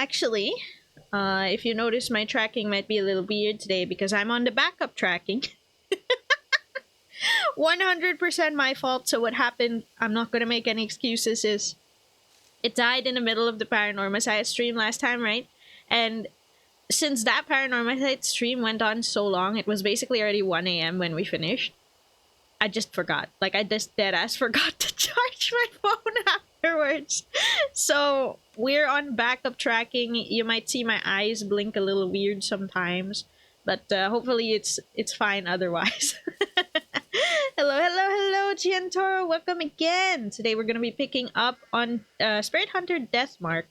Actually, if you notice, my tracking might be a little weird today because I'm on the backup tracking. 100% my fault. So what happened, I'm not gonna make any excuses, is it died in the middle of the Paranormal Site stream last time, right? And since that Paranormal Site stream went on so long, it was basically already 1 a.m. when we finished. I just forgot. Like, I just deadass forgot to charge my phone afterwards. So, we're on backup tracking. You might see my eyes blink a little weird sometimes. But hopefully it's fine otherwise. Hello, Giantoro. Welcome again. Today we're going to be picking up on Spirit Hunter Deathmark.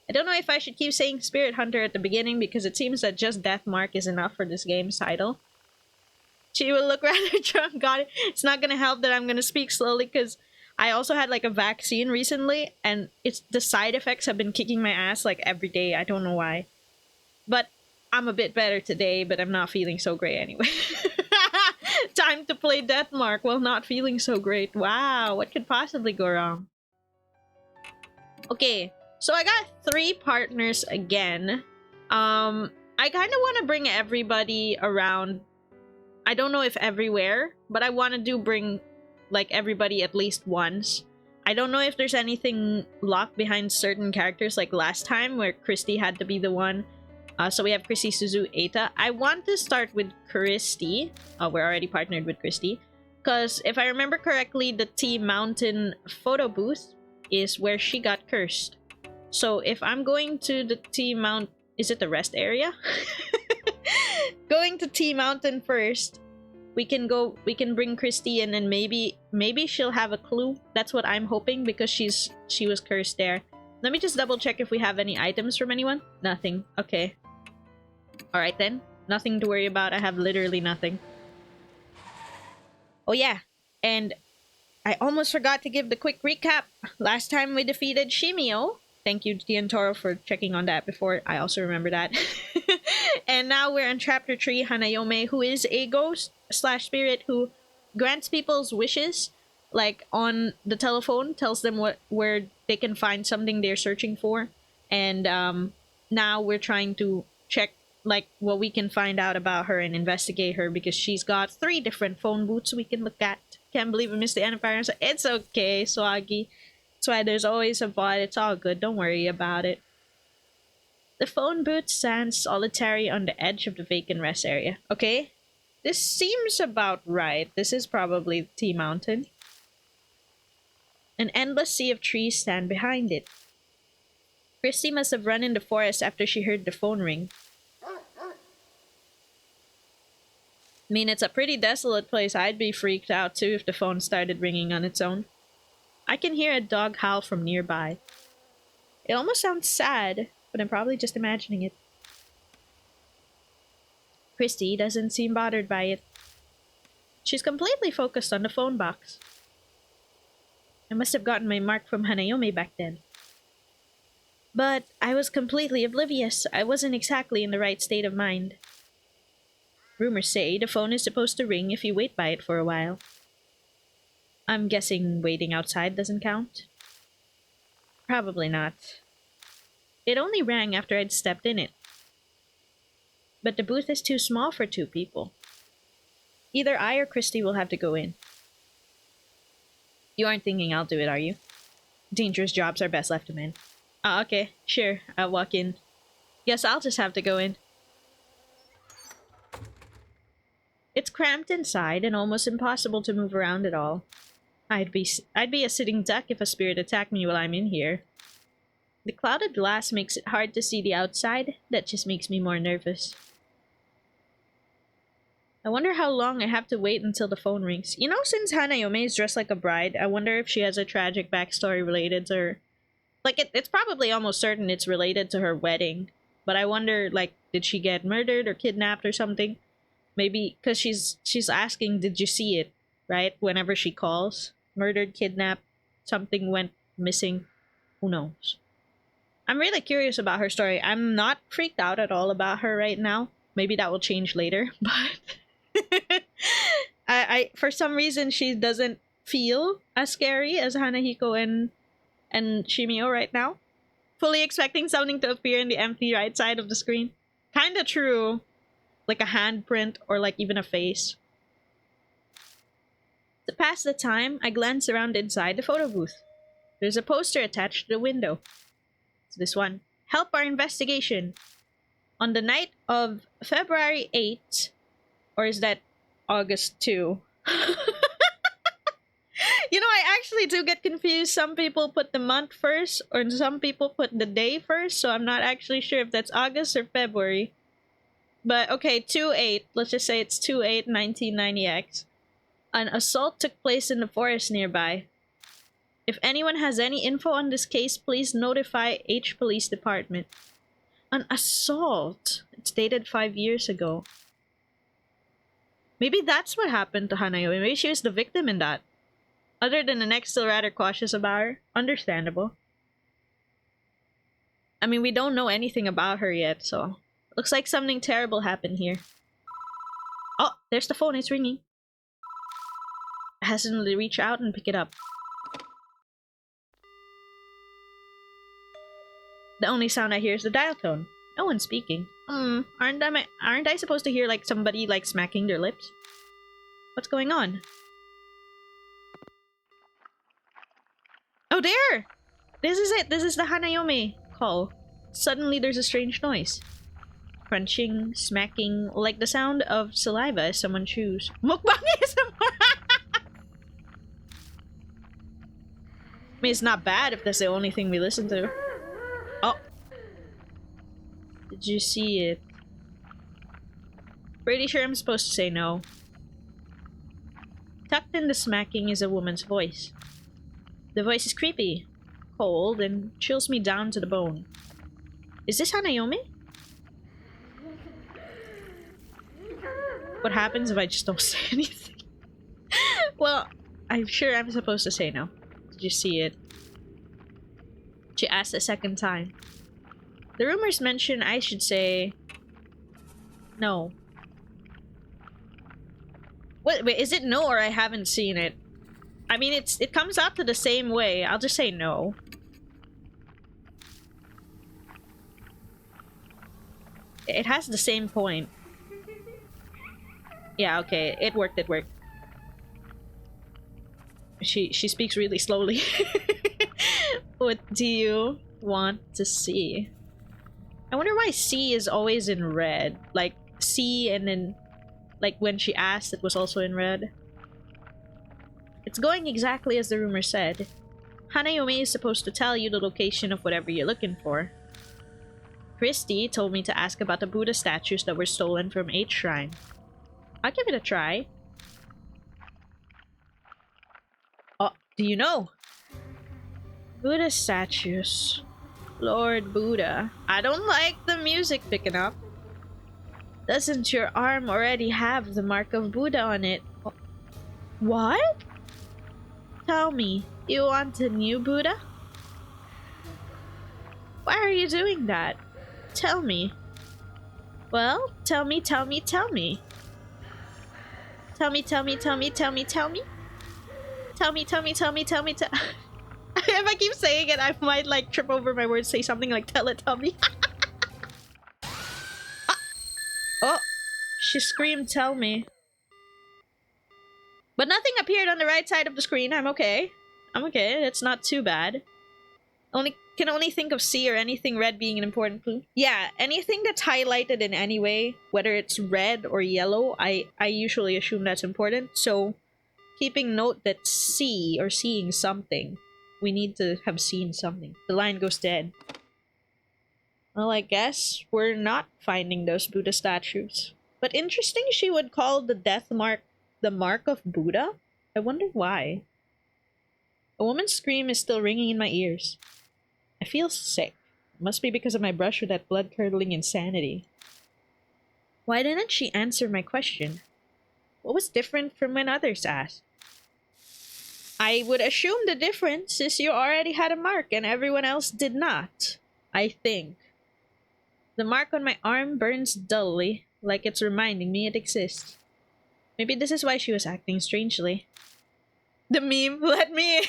I don't know if I should keep saying Spirit Hunter at the beginning because it seems that just Deathmark is enough for this game's title. She will look rather drunk. Got it. It's not gonna help that I'm gonna speak slowly because I also had like a vaccine recently, and it's the side effects have been kicking my ass like every day. I don't know why, but I'm a bit better today. But I'm not feeling so great anyway. Time to play Deathmark while not feeling so great. Wow, what could possibly go wrong? Okay, so I got 3 partners again. I kind of want to bring everybody around. I don't know if everywhere, but I want to bring like everybody at least once. I don't know if there's anything locked behind certain characters like last time where Christy had to be the one. So we have Christy, Suzu, Eita. I want to start with Christy. Oh, we're already partnered with Christy. Because if I remember correctly, the T Mountain photo booth is where she got cursed. So if I'm going to the T Mount... Is it the rest area? Going to T Mountain first. We can bring Christy in and maybe she'll have a clue. That's what I'm hoping because she was cursed there. Let me just double check if we have any items from anyone. Nothing. Okay. Alright then. Nothing to worry about. I have literally nothing. Oh yeah. And I almost forgot to give the quick recap. Last time we defeated Shimio. Thank you, Giantoro, for checking on that before. I also remember that. And now we're on Chapter 3, Hanayome, who is a ghost / spirit who grants people's wishes, like on the telephone, tells them where they can find something they're searching for. And now we're trying to check like what we can find out about her and investigate her because she's got 3 different phone booths we can look at. Can't believe I missed the Empire. So it's okay, Swaggy. That's why there's always a bot. It's all good. Don't worry about it. The phone booth stands solitary on the edge of the vacant rest area. Okay, this seems about right. This is probably T Mountain. An endless sea of trees stand behind it. Christy must have run in the forest after she heard the phone ring. I mean, it's a pretty desolate place. I'd be freaked out too if the phone started ringing on its own. I can hear a dog howl from nearby. It almost sounds sad, but I'm probably just imagining it. Christy doesn't seem bothered by it. She's completely focused on the phone box. I must have gotten my mark from Hanayome back then. But I was completely oblivious. I wasn't exactly in the right state of mind. Rumors say the phone is supposed to ring if you wait by it for a while. I'm guessing waiting outside doesn't count? Probably not. It only rang after I'd stepped in it. But the booth is too small for 2 people. Either I or Christy will have to go in. You aren't thinking I'll do it, are you? Dangerous jobs are best left to men. Ah, okay. Sure, I'll walk in. Guess I'll just have to go in. It's cramped inside and almost impossible to move around at all. I'd be a sitting duck if a spirit attacked me while I'm in here. The clouded glass makes it hard to see the outside. That just makes me more nervous. I wonder how long I have to wait until the phone rings. You know, since Hanayome is dressed like a bride, I wonder if she has a tragic backstory related to her. Like, it's probably almost certain it's related to her wedding. But I wonder, like, did she get murdered or kidnapped or something? Maybe, because she's asking, did you see it? Right? Whenever she calls. Murdered, kidnapped, something went missing. Who knows? I'm really curious about her story. I'm not freaked out at all about her right now. Maybe that will change later, but I for some reason she doesn't feel as scary as Hanahiko and Shimio right now. Fully expecting something to appear in the empty right side of the screen. Kinda true. Like a handprint or like even a face. To pass the time, I glance around inside the photo booth. There's a poster attached to the window. It's this one. Help our investigation. On the night of February 8th, or is that August 2? You know, I actually do get confused. Some people put the month first, or some people put the day first, so I'm not actually sure if that's August or February. But okay, 2-8. Let's just say it's 2-8-1990X. An assault took place in the forest nearby. If anyone has any info on this case, please notify H Police Department. An assault? It's dated 5 years ago. Maybe that's what happened to Hanayome. Maybe she was the victim in that. Other than the next still rather cautious about her. Understandable. I mean, we don't know anything about her yet, so... Looks like something terrible happened here. Oh, there's the phone. It's ringing. I hesitantly reach out and pick it up. The only sound I hear is the dial tone. No one's speaking. Aren't I supposed to hear like somebody like smacking their lips? What's going on? Oh, there! This is it. This is the Hanayome call. Suddenly there's a strange noise. Crunching, smacking, like the sound of saliva as someone chews. Mukbang ASMR! I mean, it's not bad if that's the only thing we listen to. Oh. Did you see it? Pretty sure I'm supposed to say no. Tucked in the smacking is a woman's voice. The voice is creepy, cold, and chills me down to the bone. Is this Hanayome? What happens if I just don't say anything? Well, I'm sure I'm supposed to say no. Did you see it? She asked a second time. The rumors mention I should say... no. Wait, is it no or I haven't seen it? I mean, it comes out to the same way. I'll just say no. It has the same point. Yeah, okay. It worked, it worked. She speaks really slowly. What do you want to see? I wonder why C is always in red. Like, C and then... like, when she asked, it was also in red. It's going exactly as the rumor said. Hanayome is supposed to tell you the location of whatever you're looking for. Christy told me to ask about the Buddha statues that were stolen from H Shrine. I'll give it a try. Oh, do you know? Buddha statues. Lord Buddha. I don't like the music picking up. Doesn't your arm already have the mark of Buddha on it? What? Tell me, you want a new Buddha? Why are you doing that? Tell me. Well, tell me. Tell me, tell me, tell me. Tell me. If I keep saying it, I might like trip over my words, say something like tell me. Oh, she screamed, tell me. But nothing appeared on the right side of the screen. I'm okay. It's not too bad. Can only think of C or anything red being an important clue. Yeah, anything that's highlighted in any way, whether it's red or yellow, I usually assume that's important. So, keeping note that C or seeing something, we need to have seen something. The line goes dead. Well, I guess we're not finding those Buddha statues. But interesting she would call the death mark the mark of Buddha? I wonder why. A woman's scream is still ringing in my ears. I feel sick. It must be because of my brush with that blood-curdling insanity. Why didn't she answer my question? What was different from when others asked? I would assume the difference is you already had a mark and everyone else did not. I think. The mark on my arm burns dully, like it's reminding me it exists. Maybe this is why she was acting strangely. The meme, let me in!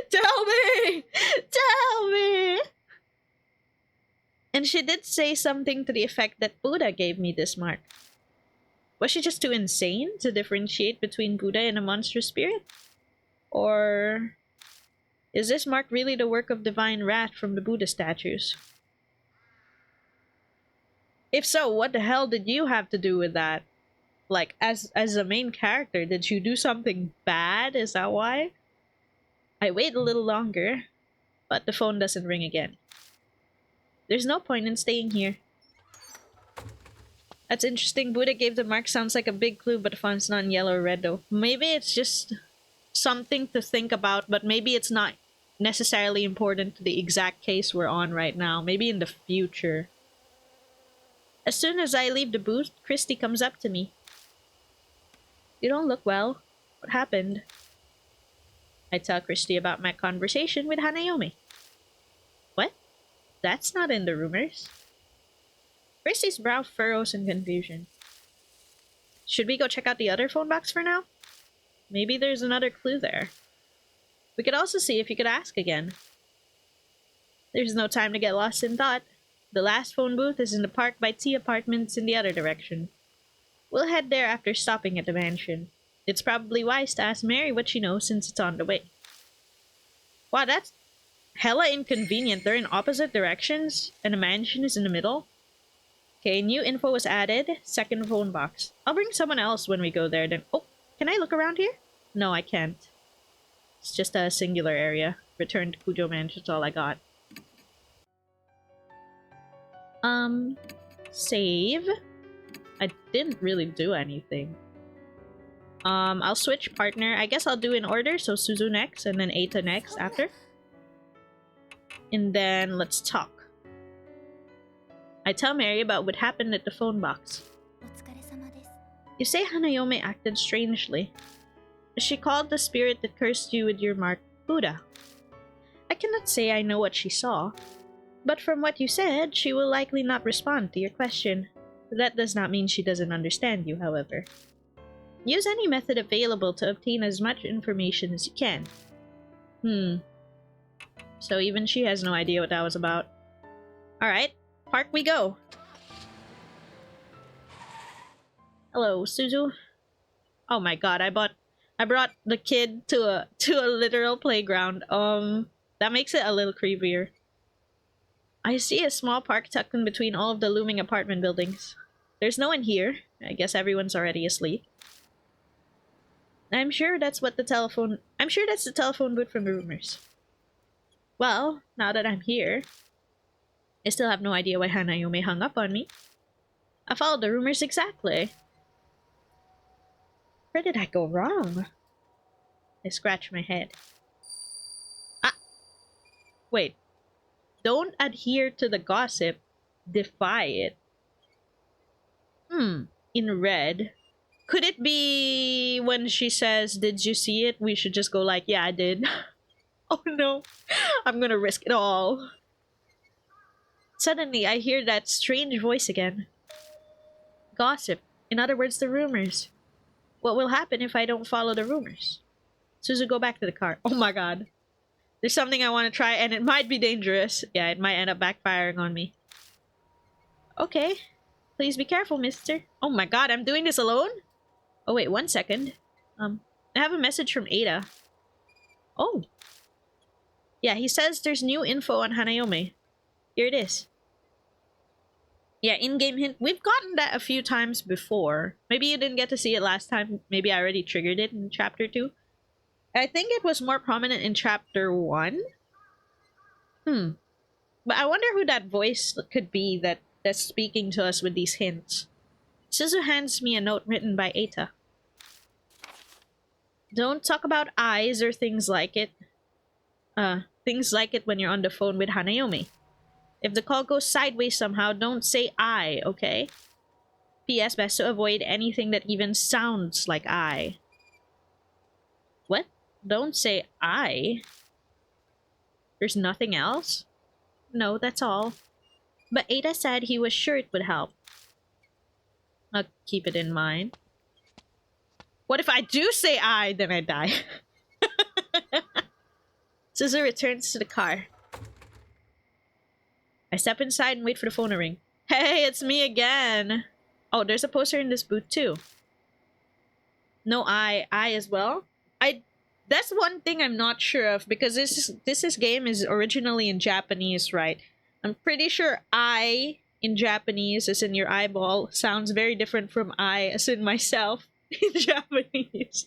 Tell me! Tell me! And she did say something to the effect that Buddha gave me this mark. Was she just too insane to differentiate between Buddha and a monstrous spirit? Or is this mark really the work of divine wrath from the Buddha statues? If so, what the hell did you have to do with that? Like, as a main character, did you do something bad? Is that why? I wait a little longer, but the phone doesn't ring again. There's no point in staying here. That's interesting. Buddha gave the mark sounds like a big clue, but the font's not in yellow or red though. Maybe it's just something to think about, but maybe it's not necessarily important to the exact case we're on right now. Maybe in the future. As soon as I leave the booth, Christy comes up to me. You don't look well. What happened? I tell Christy about my conversation with Hanayome. What? That's not in the rumors. Christy's brow furrows in confusion. Should we go check out the other phone box for now? Maybe there's another clue there. We could also see if you could ask again. There's no time to get lost in thought. The last phone booth is in the park by T Apartments in the other direction. We'll head there after stopping at the mansion. It's probably wise to ask Mary what she knows since it's on the way. Wow, that's hella inconvenient. They're in opposite directions, and the mansion is in the middle. Okay, new info was added. Second phone box. I'll bring someone else when we go there then. Oh, can I look around here? No, I can't. It's just a singular area. Return to Kujo Mansion, that's all I got. Save. I didn't really do anything. I'll switch partner. I guess I'll do in order, so Suzu next, and then Eita next after. And then let's talk. I tell Mary about what happened at the phone box. You say Hanayome acted strangely. She called the spirit that cursed you with your mark Buddha. I cannot say I know what she saw, but from what you said, she will likely not respond to your question. That does not mean she doesn't understand you, however. Use any method available to obtain as much information as you can. So even she has no idea what that was about. Alright, park we go. Hello, Suzu. Oh my god, I brought the kid to a literal playground. That makes it a little creepier. I see a small park tucked in between all of the looming apartment buildings. There's no one here. I guess everyone's already asleep. I'm sure that's the telephone booth from the rumors. Well, now that I'm here, I still have no idea why Hanayome hung up on me. I followed the rumors exactly. Where did I go wrong? I scratch my head. Ah! Wait. Don't adhere to the gossip. Defy it. In red. Could it be when she says, "Did you see it?" We should just go like, "Yeah, I did." Oh no. I'm gonna risk it all. Suddenly, I hear that strange voice again. Gossip. In other words, the rumors. What will happen if I don't follow the rumors? Suzu, go back to the car. Oh my god. There's something I want to try, and it might be dangerous. Yeah, it might end up backfiring on me. Okay. Please be careful, mister. Oh my god, I'm doing this alone? Oh wait, 1 second. I have a message from Ada. Oh. Yeah, he says there's new info on Hanayome. Here it is. Yeah, in-game hint. We've gotten that a few times before. Maybe you didn't get to see it last time. Maybe I already triggered it in chapter 2. I think it was more prominent in chapter 1. But I wonder who that voice could be that's speaking to us with these hints. Suzu hands me a note written by Eita. Don't talk about eyes or things like it. Things like it when you're on the phone with Hanayome. If the call goes sideways somehow, don't say I, okay? P.S. Best to avoid anything that even sounds like I. What? Don't say I? There's nothing else? No, that's all. But Ada said he was sure it would help. I'll keep it in mind. What if I do say I, then I die? Suzu returns to the car. I step inside and wait for the phone to ring. Hey, it's me again. Oh, there's a poster in this booth too. No I as well. That's one thing I'm not sure of because this game is originally in Japanese, right? I'm pretty sure I in Japanese as in your eyeball sounds very different from I as in myself in Japanese.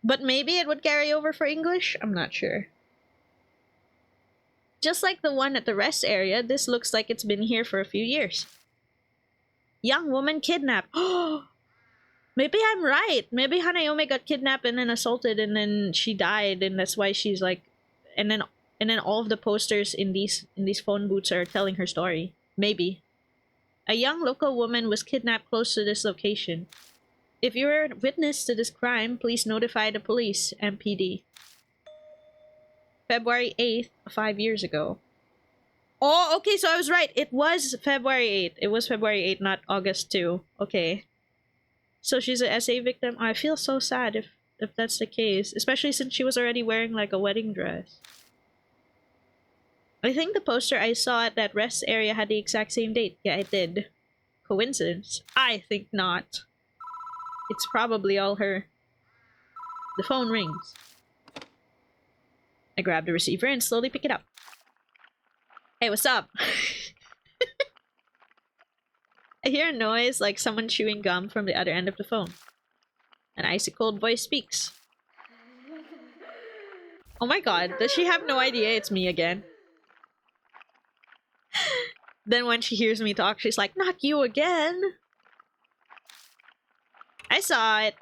But maybe it would carry over for English? I'm not sure. Just like the one at the rest area, this looks like it's been here for a few years. Young woman kidnapped. Oh, maybe I'm right. Maybe Hanayome got kidnapped and then assaulted and then she died and that's why she's like and then all of the posters in these phone booths are telling her story. Maybe. A young local woman was kidnapped close to this location. If you were a witness to this crime, please notify the police, MPD. February 8th, 5 years ago. Oh, okay, so I was right. It was February 8th. It was February 8th, not August 2. Okay. So she's a SA victim. I feel so sad if that's the case, especially since she was already wearing like a wedding dress. I think the poster I saw at that rest area had the exact same date. Yeah, it did. Coincidence? I think not. It's probably all her. The phone rings. I grab the receiver and slowly pick it up. Hey, what's up? I hear a noise like someone chewing gum from the other end of the phone. An icy cold voice speaks. Oh my god, does she have no idea it's me again? Then when she hears me talk, she's like, not you again! I saw it!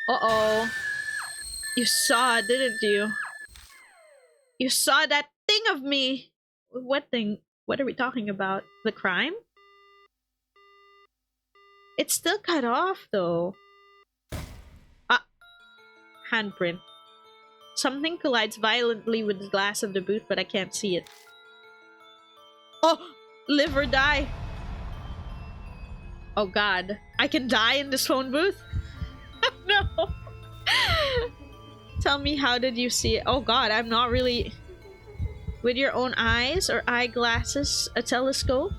Uh-oh. You saw it, didn't you? You saw that thing of me! What thing? What are we talking about? The crime? It's still cut off, though. Ah. Handprint. Something collides violently with the glass of the booth, but I can't see it. Oh! Live or die! Oh god. I can die in this phone booth? No! Tell me, how did you see it? Oh god, I'm not really... With your own eyes or eyeglasses, a telescope?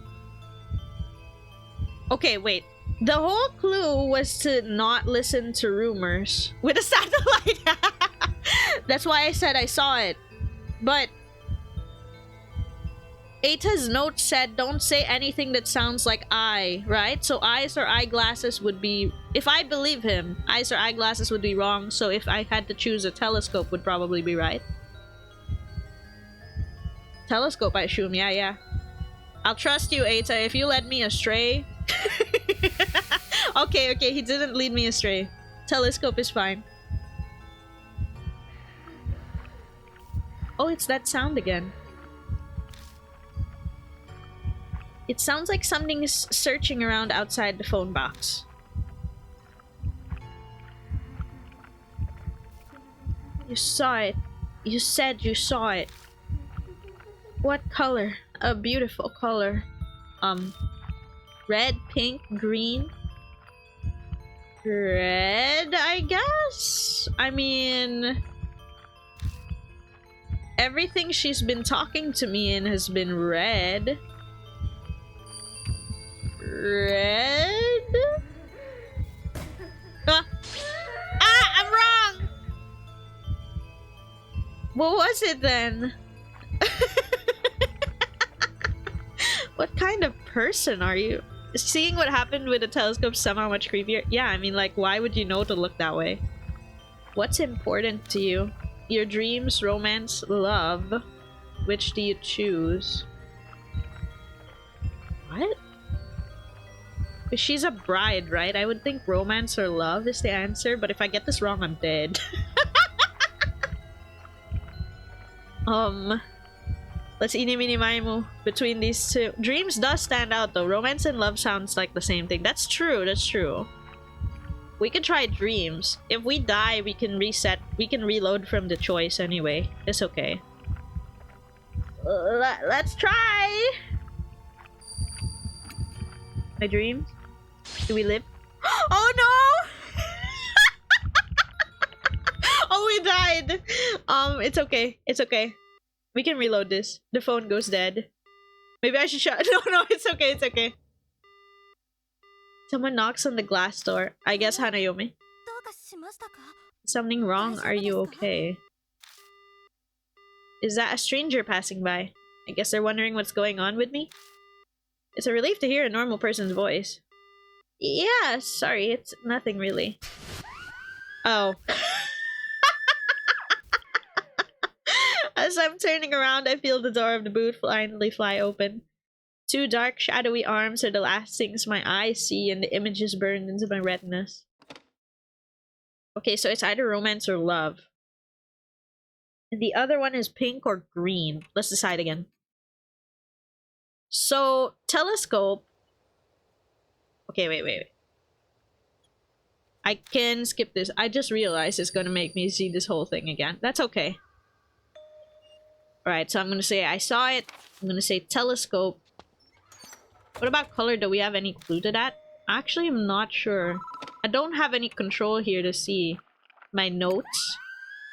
Okay, wait. The whole clue was to not listen to rumors with a satellite. That's why I said I saw it. But Eita's note said don't say anything that sounds like I, right? So eyes or eyeglasses would be... If I believe him, eyes or eyeglasses would be wrong. So if I had to choose, a telescope would probably be right. Telescope, I assume. Yeah. I'll trust you, Eita, if you led me astray. Okay, he didn't lead me astray. Telescope is fine. Oh, it's that sound again. It sounds like something is searching around outside the phone box. You saw it. You said you saw it. What color? A beautiful color. Red, pink, green. Red, I guess? I mean... Everything she's been talking to me in has been red. Red? I'm wrong! What was it then? What kind of person are you? Seeing what happened with the telescope somehow much creepier. Yeah, I mean, like, why would you know to look that way? What's important to you? Your dreams, romance, love. Which do you choose? What? Because she's a bride, right? I would think romance or love is the answer, but if I get this wrong, I'm dead. Let's eeny-meeny-miny-mo between these two. Dreams does stand out though. Romance and love sounds like the same thing. That's true, that's true. We could try dreams. If we die, we can reset. We can reload from the choice anyway. It's okay. Let's try! My dreams? Do we live? Oh no! Oh, we died. It's okay. It's okay. We can reload this. The phone goes dead. Maybe I should shut. No, it's okay. It's okay. Someone knocks on the glass door. I guess Hanayome. Something wrong? Are you okay? Is that a stranger passing by? I guess they're wondering what's going on with me. It's a relief to hear a normal person's voice. Yeah, sorry, it's nothing really. Oh. As I'm turning around, I feel the door of the booth finally fly open. Two dark, shadowy arms are the last things my eyes see, and the images burned into my retinas. Okay, so it's either romance or love. And the other one is pink or green. Let's decide again. So, telescope. Okay, wait. I can skip this. I just realized it's gonna make me see this whole thing again. That's okay. Alright, so I'm gonna say I saw it. I'm gonna say telescope. What about color? Do we have any clue to that? Actually, I'm not sure. I don't have any control here to see my notes.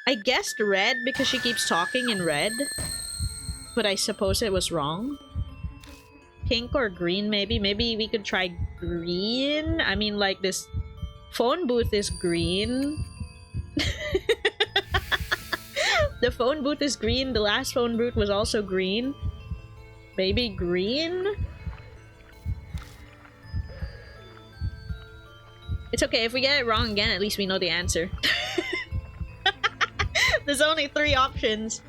I guessed red because she keeps talking in red. But I suppose it was wrong. Pink or green, maybe? Maybe we could try green? I mean, like, this phone booth is green. The phone booth is green. The last phone booth was also green. Maybe green? It's okay. If we get it wrong again, at least we know the answer. There's only 3 options.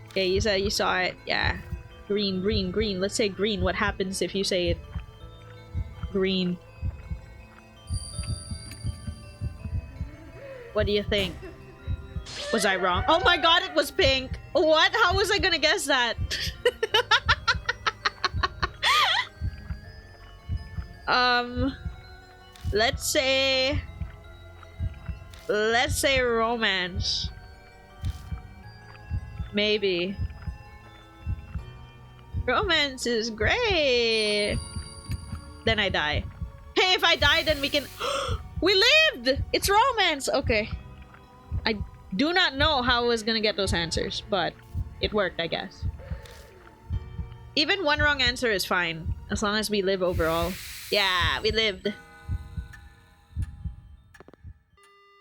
Okay, you said you saw it. Yeah. Green, green, green. Let's say green. What happens if you say it? Green. What do you think? Was I wrong? Oh my god, it was pink! What? How was I gonna guess that? Let's say romance. Maybe. Romance is great. Then I die. Hey, if I die, then we can... We lived! It's romance! Okay. I do not know how I was gonna get those answers, but it worked, I guess. Even one wrong answer is fine, as long as we live overall. Yeah, we lived.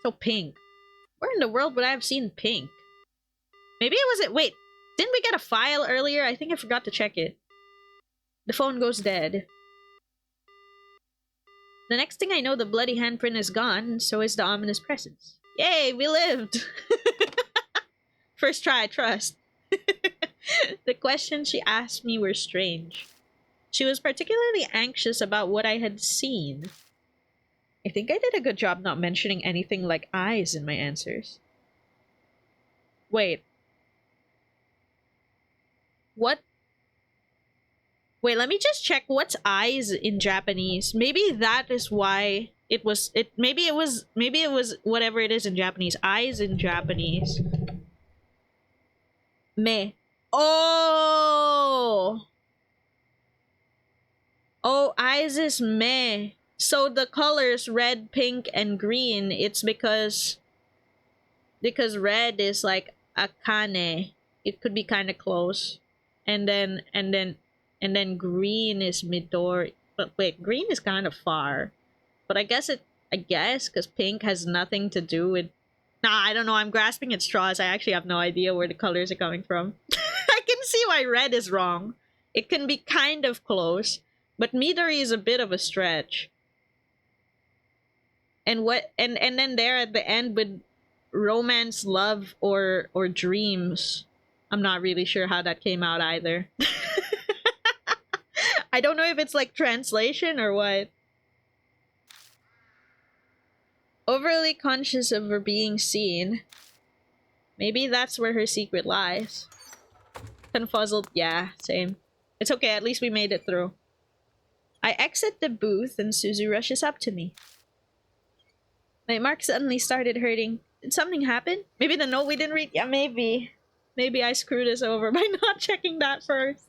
So pink. Where in the world would I have seen pink? Maybe it was it. Wait, didn't we get a file earlier? I think I forgot to check it. The phone goes dead. The next thing I know, the bloody handprint is gone, and so is the ominous presence. Yay, we lived! First try, trust. The questions she asked me were strange. She was particularly anxious about what I had seen. I think I did a good job not mentioning anything like eyes in my answers. Wait. What? Wait, let me just check what's eyes in Japanese. Maybe that is why it was maybe it was whatever it is in Japanese. Eyes in Japanese. Me. Oh. Oh, eyes is me. So the colors red, pink, and green, it's because red is like akane. It could be kind of close. And then green is Midori. But wait, green is kind of far. But I guess because pink has nothing to do with... Nah, I don't know. I'm grasping at straws. I actually have no idea where the colors are coming from. I can see why red is wrong. It can be kind of close. But Midori is a bit of a stretch. And then there at the end with romance, love, or dreams. I'm not really sure how that came out either. I don't know if it's like translation or what. Overly conscious of her being seen. Maybe that's where her secret lies. Confuzzled. Yeah, same. It's okay, at least we made it through. I exit the booth and Suzu rushes up to me. My mark suddenly started hurting. Did something happen? Maybe the note we didn't read? Yeah, maybe. Maybe I screwed us over by not checking that first.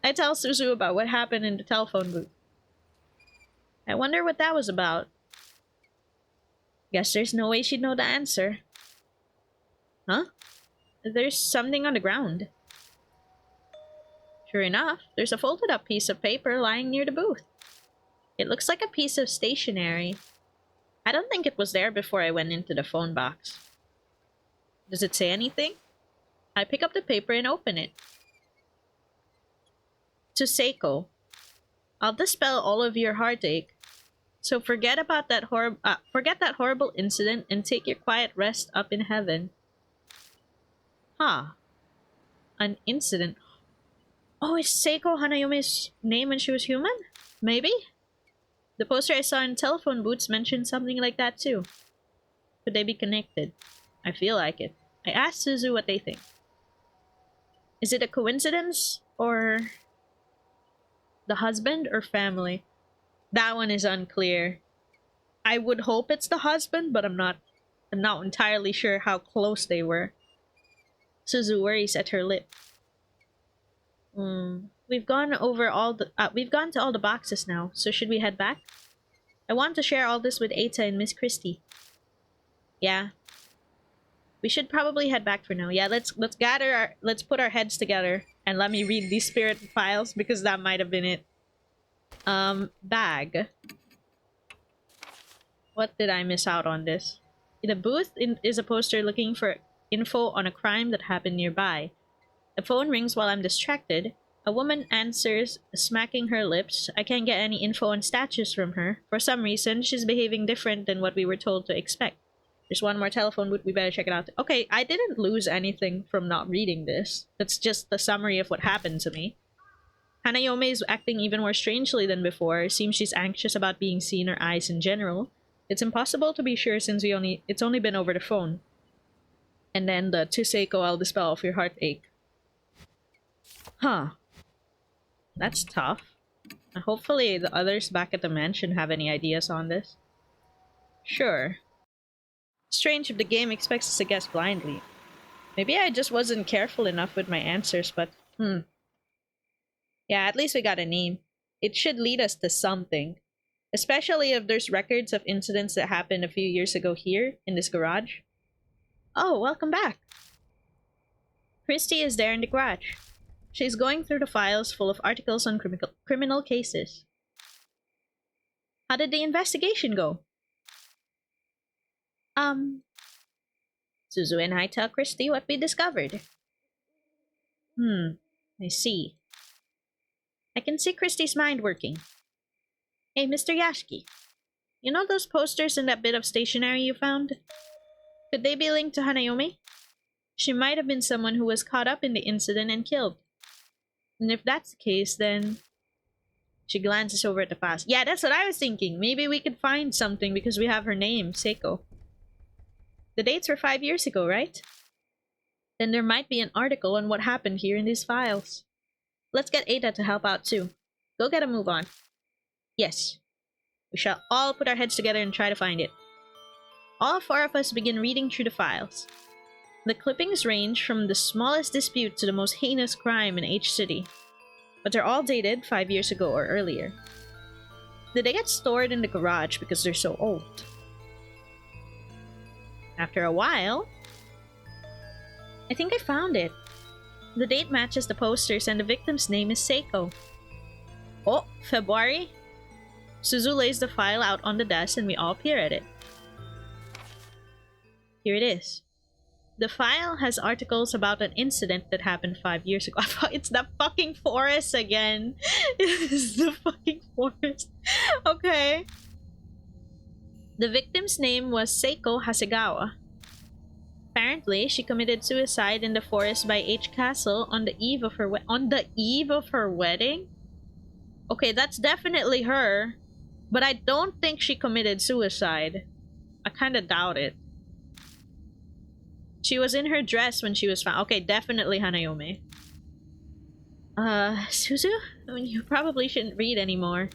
I tell Suzu about what happened in the telephone booth. I wonder what that was about. Guess there's no way she'd know the answer. Huh? There's something on the ground. Sure enough, there's a folded up piece of paper lying near the booth. It looks like a piece of stationery. I don't think it was there before I went into the phone box. Does it say anything? I pick up the paper and open it. To Seiko. I'll dispel all of your heartache. So forget that horrible incident and take your quiet rest up in heaven. Huh. An incident. Oh, is Seiko Hanayome's name when she was human? Maybe? The poster I saw in telephone booths mentioned something like that too. Could they be connected? I feel like it. I asked Suzu what they think. Is it a coincidence? Or the husband or family? That one is unclear. I would hope it's the husband, but I'm not entirely sure how close they were. Suzu worries at her lip. We've gone to all the boxes now, so should we head back? I want to share all this with Eita and Miss Christie. Yeah. We should probably head back for now. Yeah, let's put our heads together and let me read these spirit files because that might have been it. Bag. What did I miss out on this? In a booth is a poster looking for info on a crime that happened nearby. The phone rings while I'm distracted. A woman answers, smacking her lips. I can't get any info on statues from her. For some reason, she's behaving different than what we were told to expect. There's one more telephone booth, we better check it out. Okay, I didn't lose anything from not reading this. That's just the summary of what happened to me. Hanayome is acting even more strangely than before. Seems she's anxious about being seen or eyes in general. It's impossible to be sure since it's only been over the phone. And then the to Seiko, I'll dispel off your heartache. Huh. That's tough. Hopefully the others back at the mansion have any ideas on this. Sure. Strange if the game expects us to guess blindly. Maybe I just wasn't careful enough with my answers, but yeah, at least we got a name. It should lead us to something. Especially if there's records of incidents that happened a few years ago here, in this garage. Oh, welcome back. Christy is there in the garage. She's going through the files full of articles on criminal cases. How did the investigation go? Suzu and I tell Christy what we discovered. I see. I can see Christy's mind working. Hey, Mr. Yashiki. You know those posters and that bit of stationery you found? Could they be linked to Hanayome? She might have been someone who was caught up in the incident and killed. And if that's the case, then... She glances over at the files. Yeah, that's what I was thinking. Maybe we could find something because we have her name, Seiko. The dates were 5 years ago, right? Then there might be an article on what happened here in these files. Let's get Ada to help out too. Go get a move on. Yes. We shall all put our heads together and try to find it. All four of us begin reading through the files. The clippings range from the smallest dispute to the most heinous crime in H City. But they're all dated 5 years ago or earlier. Did they get stored in the garage because they're so old? After a while... I think I found it. The date matches the posters and the victim's name is Seiko. Oh, February? Suzu lays the file out on the desk and we all peer at it. Here it is. The file has articles about an incident that happened 5 years ago. It's the fucking forest again. It's the fucking forest. Okay. The victim's name was Seiko Hasegawa. Apparently, she committed suicide in the forest by H Castle on the eve of her wedding? Okay, that's definitely her. But I don't think she committed suicide. I kinda doubt it. She was in her dress when she was found. Okay, definitely Hanayome. Suzu? I mean, you probably shouldn't read anymore.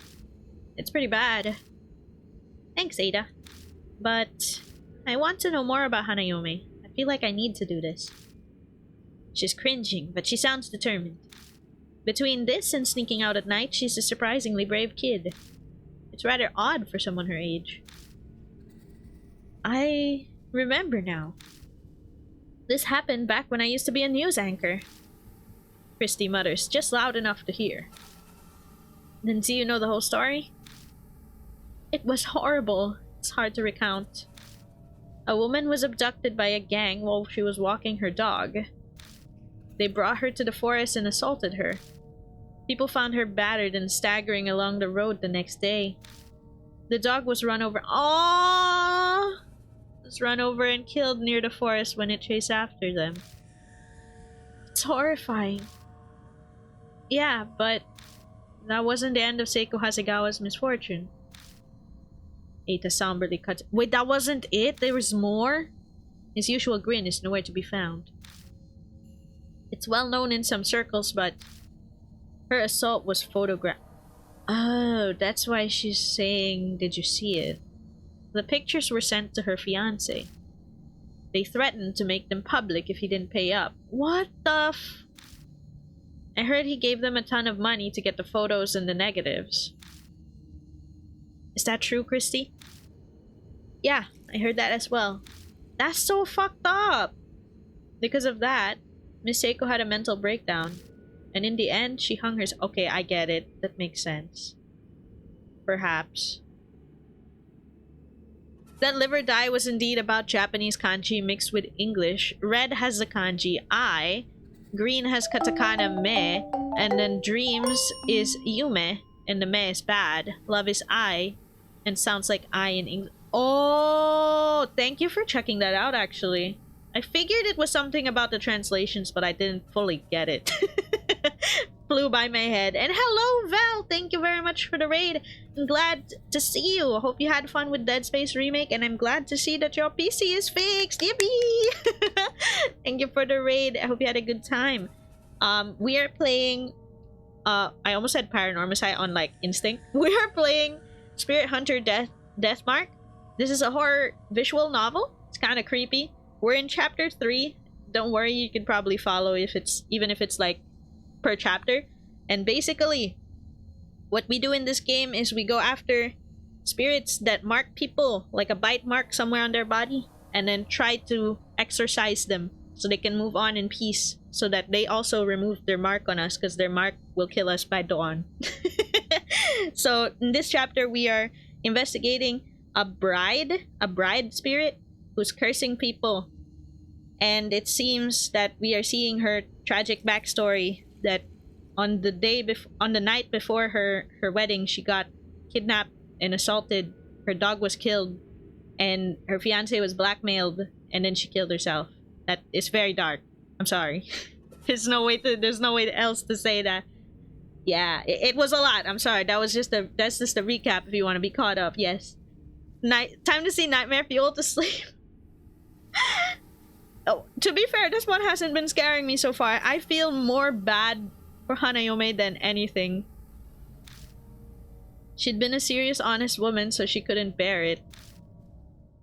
It's pretty bad. Thanks, Ada. But I want to know more about Hanayome. I feel like I need to do this. She's cringing, but she sounds determined. Between this and sneaking out at night, she's a surprisingly brave kid. It's rather odd for someone her age. I remember now. This happened back when I used to be a news anchor. Christy mutters, just loud enough to hear. Then do you know the whole story? It was horrible. It's hard to recount. A woman was abducted by a gang while she was walking her dog. They brought her to the forest and assaulted her. People found her battered and staggering along the road the next day. The dog was run over. Aww! Was run over and killed near the forest when it chased after them. It's horrifying. Yeah, but that wasn't the end of Seiko Hasegawa's misfortune. Eita somberly cut. Wait, that wasn't it? There was more? His usual grin is nowhere to be found. It's well known in some circles, but her assault was photographed. Oh, that's why she's saying, did you see it? The pictures were sent to her fiancé. They threatened to make them public if he didn't pay up. What the f... I heard he gave them a ton of money to get the photos and the negatives. Is that true, Christy? Yeah, I heard that as well. That's so fucked up! Because of that, Miss Seiko had a mental breakdown. And in the end, she hung herself. Okay, I get it. That makes sense. Perhaps. That liver dye was indeed about Japanese kanji mixed with English. Red has the kanji I, green has katakana me, and then dreams is yume, and the me is bad. Love is I, and sounds like I in English. Oh, thank you for checking that out, actually. I figured it was something about the translations, but I didn't fully get it. Flew by my head. And hello, Val! Thank you very much for the raid. I'm glad to see you. I hope you had fun with Dead Space Remake, and I'm glad to see that your PC is fixed. Yippee! Thank you for the raid. I hope you had a good time. We are playing... I almost said Paranormicide on, like, instinct. We are playing Spirit Hunter Deathmark. This is a horror visual novel. It's kind of creepy. We're in chapter 3. Don't worry, you can probably follow even if it's like per chapter. And basically, what we do in this game is we go after spirits that mark people, like a bite mark somewhere on their body, and then try to exorcise them so they can move on in peace, so that they also remove their mark on us, because their mark will kill us by dawn. So in this chapter, we are investigating a bride spirit who's cursing people, and it seems that we are seeing her tragic backstory, that on the night before her wedding, she got kidnapped and assaulted, her dog was killed, and her fiance was blackmailed, and then she killed herself. That is very dark. I'm sorry. There's no way else to say that. Yeah, it was a lot. I'm sorry. That's just the recap if you want to be caught up. Yes. Time to see Nightmare Fuel to sleep. Oh, to be fair, this one hasn't been scaring me so far. I feel more bad for Hanayome than anything. She'd been a serious, honest woman, so she couldn't bear it.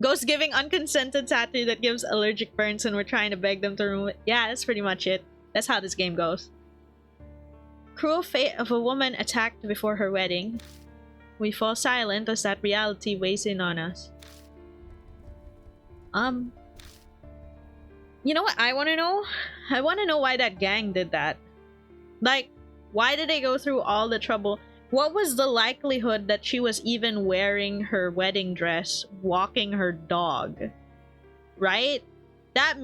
Ghost giving unconsented tattoo that gives allergic burns, and we're trying to beg them to remove it. Yeah, that's pretty much it. That's how this game goes. Cruel fate of a woman attacked before her wedding. We fall silent as that reality weighs in on us. You know what I want to know? I want to know why that gang did that. Like, why did they go through all the trouble? What was the likelihood that she was even wearing her wedding dress, walking her dog? Right? That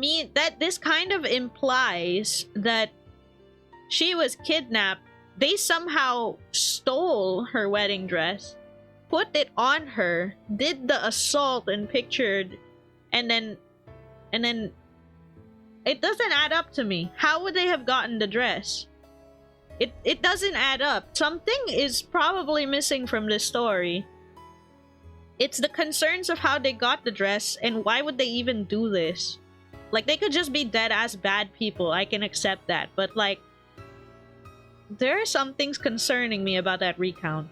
this kind of implies that she was kidnapped. They somehow stole her wedding dress, put it on her, did the assault and pictured, and then it doesn't add up to me. How would they have gotten the dress? It doesn't add up. Something is probably missing from this story. It's the concerns of how they got the dress, and why would they even do this? Like, they could just be dead-ass bad people. I can accept that. But, like, there are some things concerning me about that recount.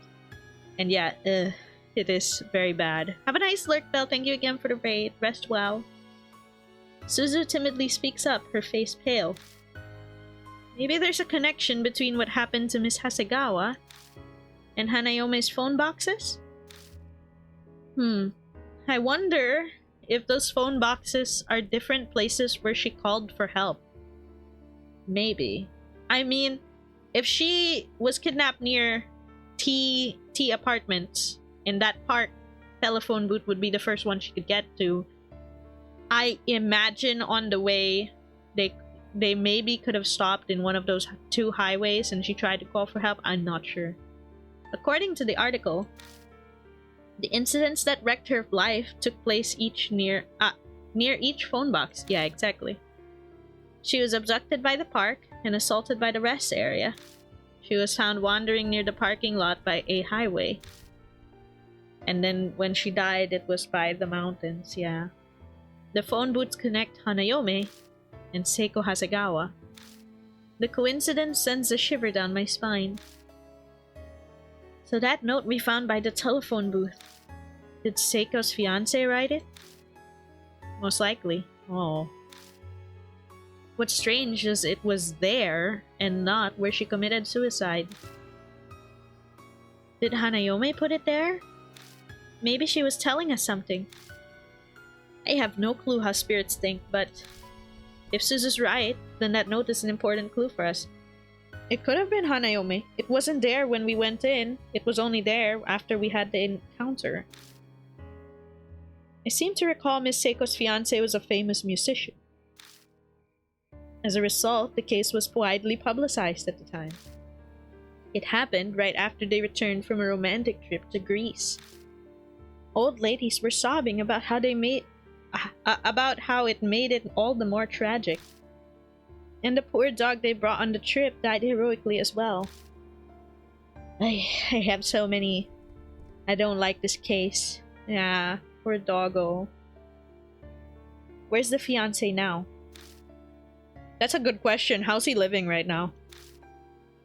And yeah, it is very bad. Have a nice lurk, Bell. Thank you again for the raid. Rest well. Suzu timidly speaks up, her face pale. Maybe there's a connection between what happened to Miss Hasegawa and Hanayome's phone boxes? I wonder if those phone boxes are different places where she called for help. Maybe. I mean, if she was kidnapped near T apartments in that park, telephone booth would be the first one she could get to. I imagine on the way they maybe could have stopped in one of those two highways and she tried to call for help. I'm not sure. According to the article, the incidents that wrecked her life took place each near each phone box. Yeah, exactly. She was abducted by the park and assaulted by the rest area. She was found wandering near the parking lot by a highway. And then when she died, it was by the mountains, yeah. The phone booths connect Hanayome and Seiko Hasegawa. The coincidence sends a shiver down my spine. So that note we found by the telephone booth. Did Seiko's fiance write it? Most likely. Oh. What's strange is it was there and not where she committed suicide. Did Hanayome put it there? Maybe she was telling us something. I have no clue how spirits think, but if Suzu's right, then that note is an important clue for us. It could have been Hanayome. It wasn't there when we went in. It was only there after we had the encounter. I seem to recall Miss Seiko's fiancé was a famous musician. As a result, the case was widely publicized at the time. It happened right after they returned from a romantic trip to Greece. Old ladies were sobbing about how it made it all the more tragic. And the poor dog they brought on the trip died heroically as well. I have so many. I don't like this case. Yeah, poor doggo. Where's the fiancé now? That's a good question. How's he living right now?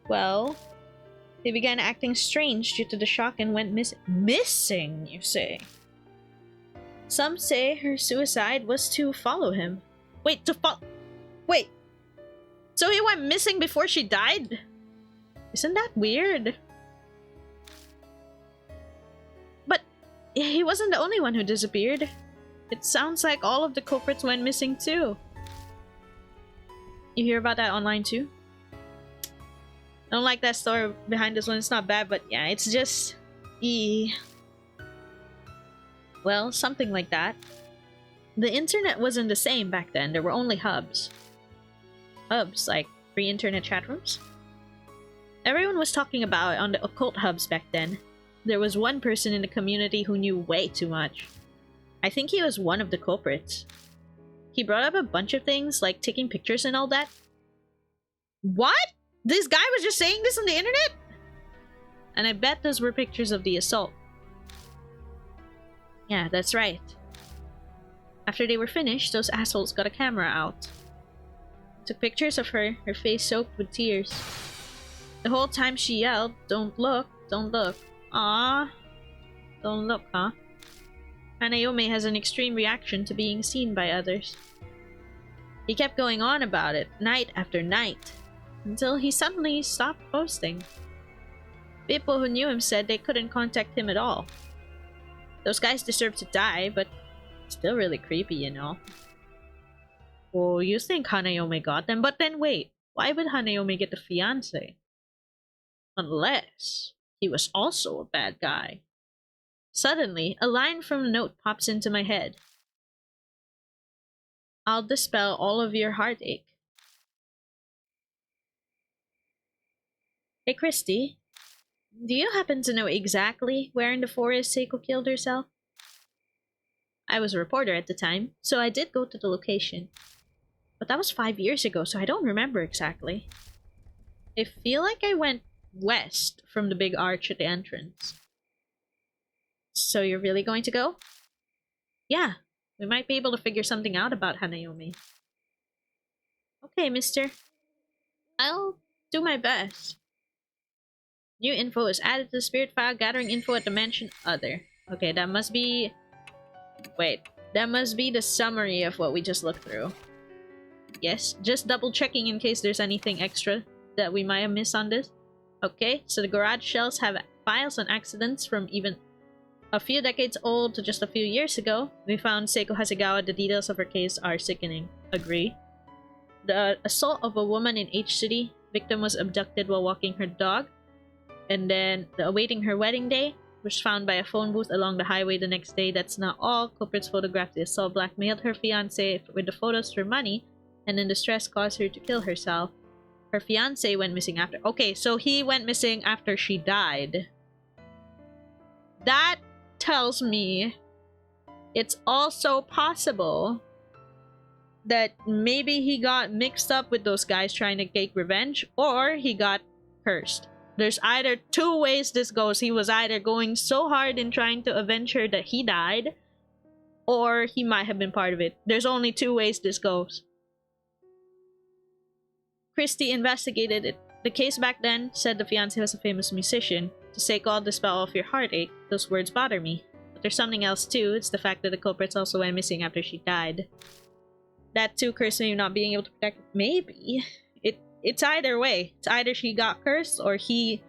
Well, he began acting strange due to the shock and went missing, you say? Some say her suicide was to follow him. Wait, Wait! So he went missing before she died? Isn't that weird? But he wasn't the only one who disappeared. It sounds like all of the culprits went missing too. You hear about that online too? I don't like that story behind this one. It's not bad, but yeah, it's just... Well, something like that. The internet wasn't the same back then. There were only hubs. Hubs, like free internet chat rooms? Everyone was talking about it on the occult hubs back then. There was one person in the community who knew way too much. I think he was one of the culprits. He brought up a bunch of things, like taking pictures and all that. What? This guy was just saying this on the internet? And I bet those were pictures of the assault. Yeah, that's right. After they were finished, those assholes got a camera out. Took pictures of her face soaked with tears. The whole time she yelled, "Don't look, don't look." Ah, don't look, huh? Hanayome has an extreme reaction to being seen by others. He kept going on about it, night after night, until he suddenly stopped posting. People who knew him said they couldn't contact him at all. Those guys deserve to die, but still really creepy, you know. Oh, you think Hanayome got them? But then wait, why would Hanayome get the fiancé? Unless he was also a bad guy. Suddenly, a line from a note pops into my head. I'll dispel all of your heartache. Hey Christy, do you happen to know exactly where in the forest Seiko killed herself? I was a reporter at the time, so I did go to the location. But that was 5 years ago, so I don't remember exactly. I feel like I went west from the big arch at the entrance. So you're really going to go? Yeah, we might be able to figure something out about Hanayome. Okay, mister. I'll do my best. New info is added to the spirit file, gathering info at dimension other. Okay, that must be... Wait, that must be the summary of what we just looked through. Yes, just double checking in case there's anything extra that we might have missed on this. Okay, so the garage shelves have files on accidents from even... a few decades old to just a few years ago. We found Seiko Hasegawa. The details of her case are sickening. Agree. The assault of a woman in H City. Victim was abducted while walking her dog. And then the awaiting her wedding day was found by a phone booth along the highway the next day. That's not all. Culprits photographed the assault, blackmailed her fiancé with the photos for money, and in distress caused her to kill herself. Her fiancé went missing after. Okay, so he went missing after she died. That tells me it's also possible that maybe he got mixed up with those guys trying to take revenge, or he got cursed. There's either two ways this goes. He was either going so hard in trying to avenge her that he died, or he might have been part of it. There's only two ways this goes. Christie investigated it. The case back then said the fiancé was a famous musician. To take all the spell off your heartache, those words bother me. But there's something else too. It's the fact that the culprits also went missing after she died. That too cursed me not being able to protect. Maybe. It's either way. It's either she got cursed or he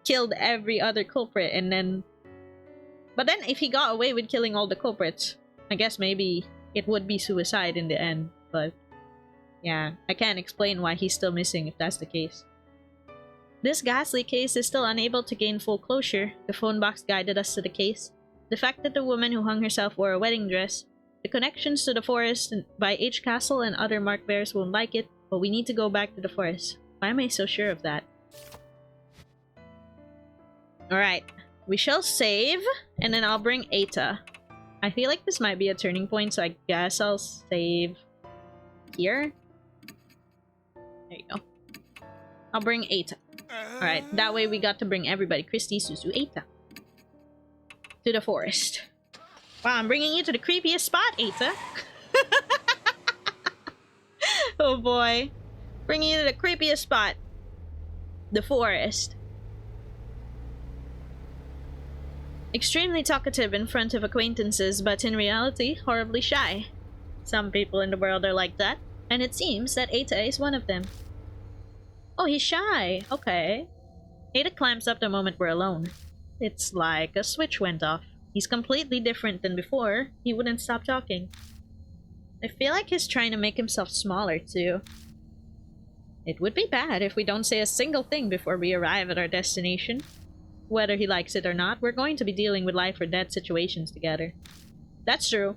killed every other culprit and then... But then if he got away with killing all the culprits, I guess maybe it would be suicide in the end. But yeah, I can't explain why he's still missing if that's the case. This ghastly case is still unable to gain full closure. The phone box guided us to the case. The fact that the woman who hung herself wore a wedding dress. The connections to the forest by H Castle and other mark bearers won't like it. But we need to go back to the forest. Why am I so sure of that? Alright. We shall save, and then I'll bring Eita. I feel like this might be a turning point, so I guess I'll save here. There you go. I'll bring Eita. Alright, that way we got to bring everybody. Christy, Suzu, Eita. To the forest. Wow, I'm bringing you to the creepiest spot, Eita. Oh boy. Bringing you to the creepiest spot. The forest. Extremely talkative in front of acquaintances, but in reality, horribly shy. Some people in the world are like that, and it seems that Eita is one of them. Oh, he's shy. Okay. Eita climbs up the moment we're alone. It's like a switch went off. He's completely different than before. He wouldn't stop talking. I feel like he's trying to make himself smaller, too. It would be bad if we don't say a single thing before we arrive at our destination. Whether he likes it or not, we're going to be dealing with life or death situations together. That's true.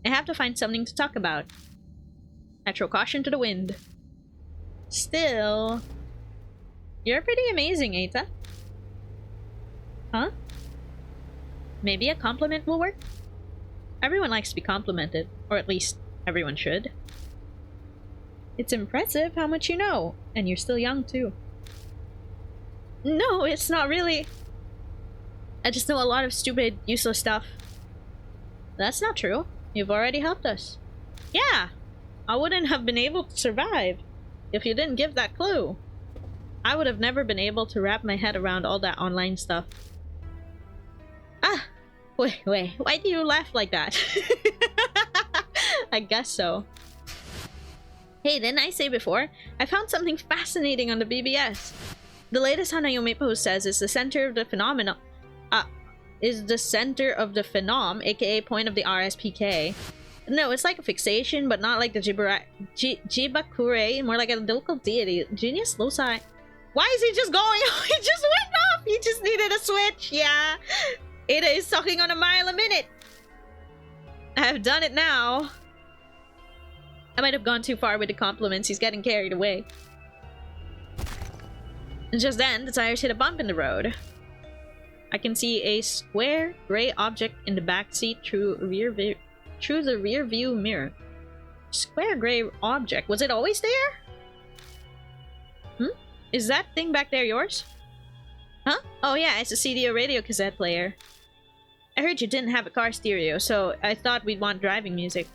I have to find something to talk about. I throw caution to the wind. Still... You're pretty amazing, Eita. Huh? Maybe a compliment will work? Everyone likes to be complimented, or at least everyone should. It's impressive how much you know, and you're still young too. No, it's not really. I just know a lot of stupid, useless stuff. That's not true. You've already helped us. Yeah, I wouldn't have been able to survive if you didn't give that clue. I would have never been able to wrap my head around all that online stuff. Ah! Wait, why do you laugh like that? I guess so. Hey, didn't I say before? I found something fascinating on the BBS. The latest Hanayome post says it's the center of the phenomenon. Is the center of the phenom, aka point of the RSPK. No, it's like a fixation, but not like the Jibakure, more like a local deity. Genius loci. Why is he just going? He just went off! He just needed a switch, yeah. Ada is talking on a mile a minute. I have done it now. I might have gone too far with the compliments. He's getting carried away. And just then, the tires hit a bump in the road. I can see a square gray object in the back seat through the rear view mirror. Square gray object. Was it always there? Is that thing back there yours? Huh? Oh yeah, it's a CD or radio cassette player. I heard you didn't have a car stereo, so I thought we'd want driving music.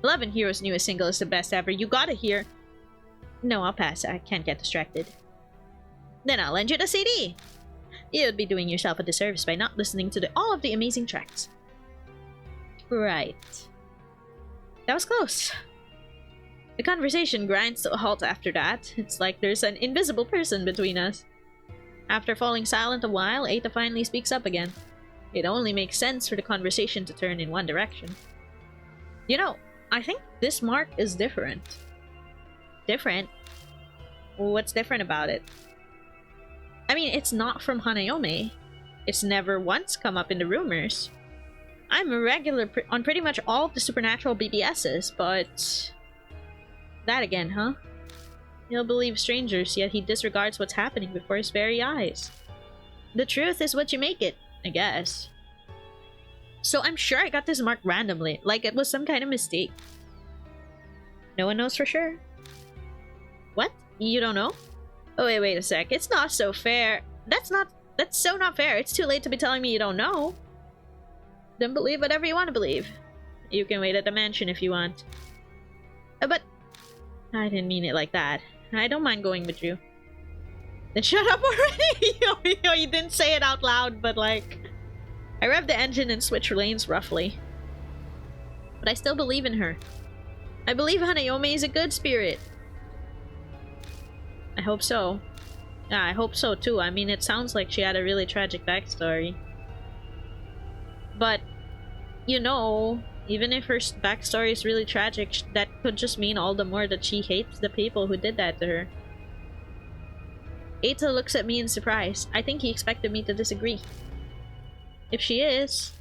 11 Heroes' newest single is the best ever. You gotta hear. No, I'll pass. I can't get distracted. Then I'll lend you the CD. You'd be doing yourself a disservice by not listening to all of the amazing tracks. Right. That was close. The conversation grinds to a halt after that. It's like there's an invisible person between us. After falling silent a while, Eita finally speaks up again. It only makes sense for the conversation to turn in one direction. You know, I think this mark is different. Different? What's different about it? I mean, it's not from Hanayome. It's never once come up in the rumors. I'm a regular on pretty much all of the supernatural BBSs, but... That again, huh? He'll believe strangers, yet he disregards what's happening before his very eyes. The truth is what you make it, I guess. So I'm sure I got this mark randomly, like it was some kind of mistake. No one knows for sure. What? You don't know? Oh wait a sec. It's not so fair. That's so not fair. It's too late to be telling me you don't know. Then believe whatever you want to believe. You can wait at the mansion if you want. But I didn't mean it like that. I don't mind going with you. Then shut up already! You didn't say it out loud, but like... I rev the engine and switch lanes roughly. But I still believe in her. I believe Hanayome is a good spirit. I hope so. Yeah, I hope so too. I mean, it sounds like she had a really tragic backstory. But, you know, even if her backstory is really tragic, that could just mean all the more that she hates the people who did that to her. Eita looks at me in surprise. I think he expected me to disagree. If she is,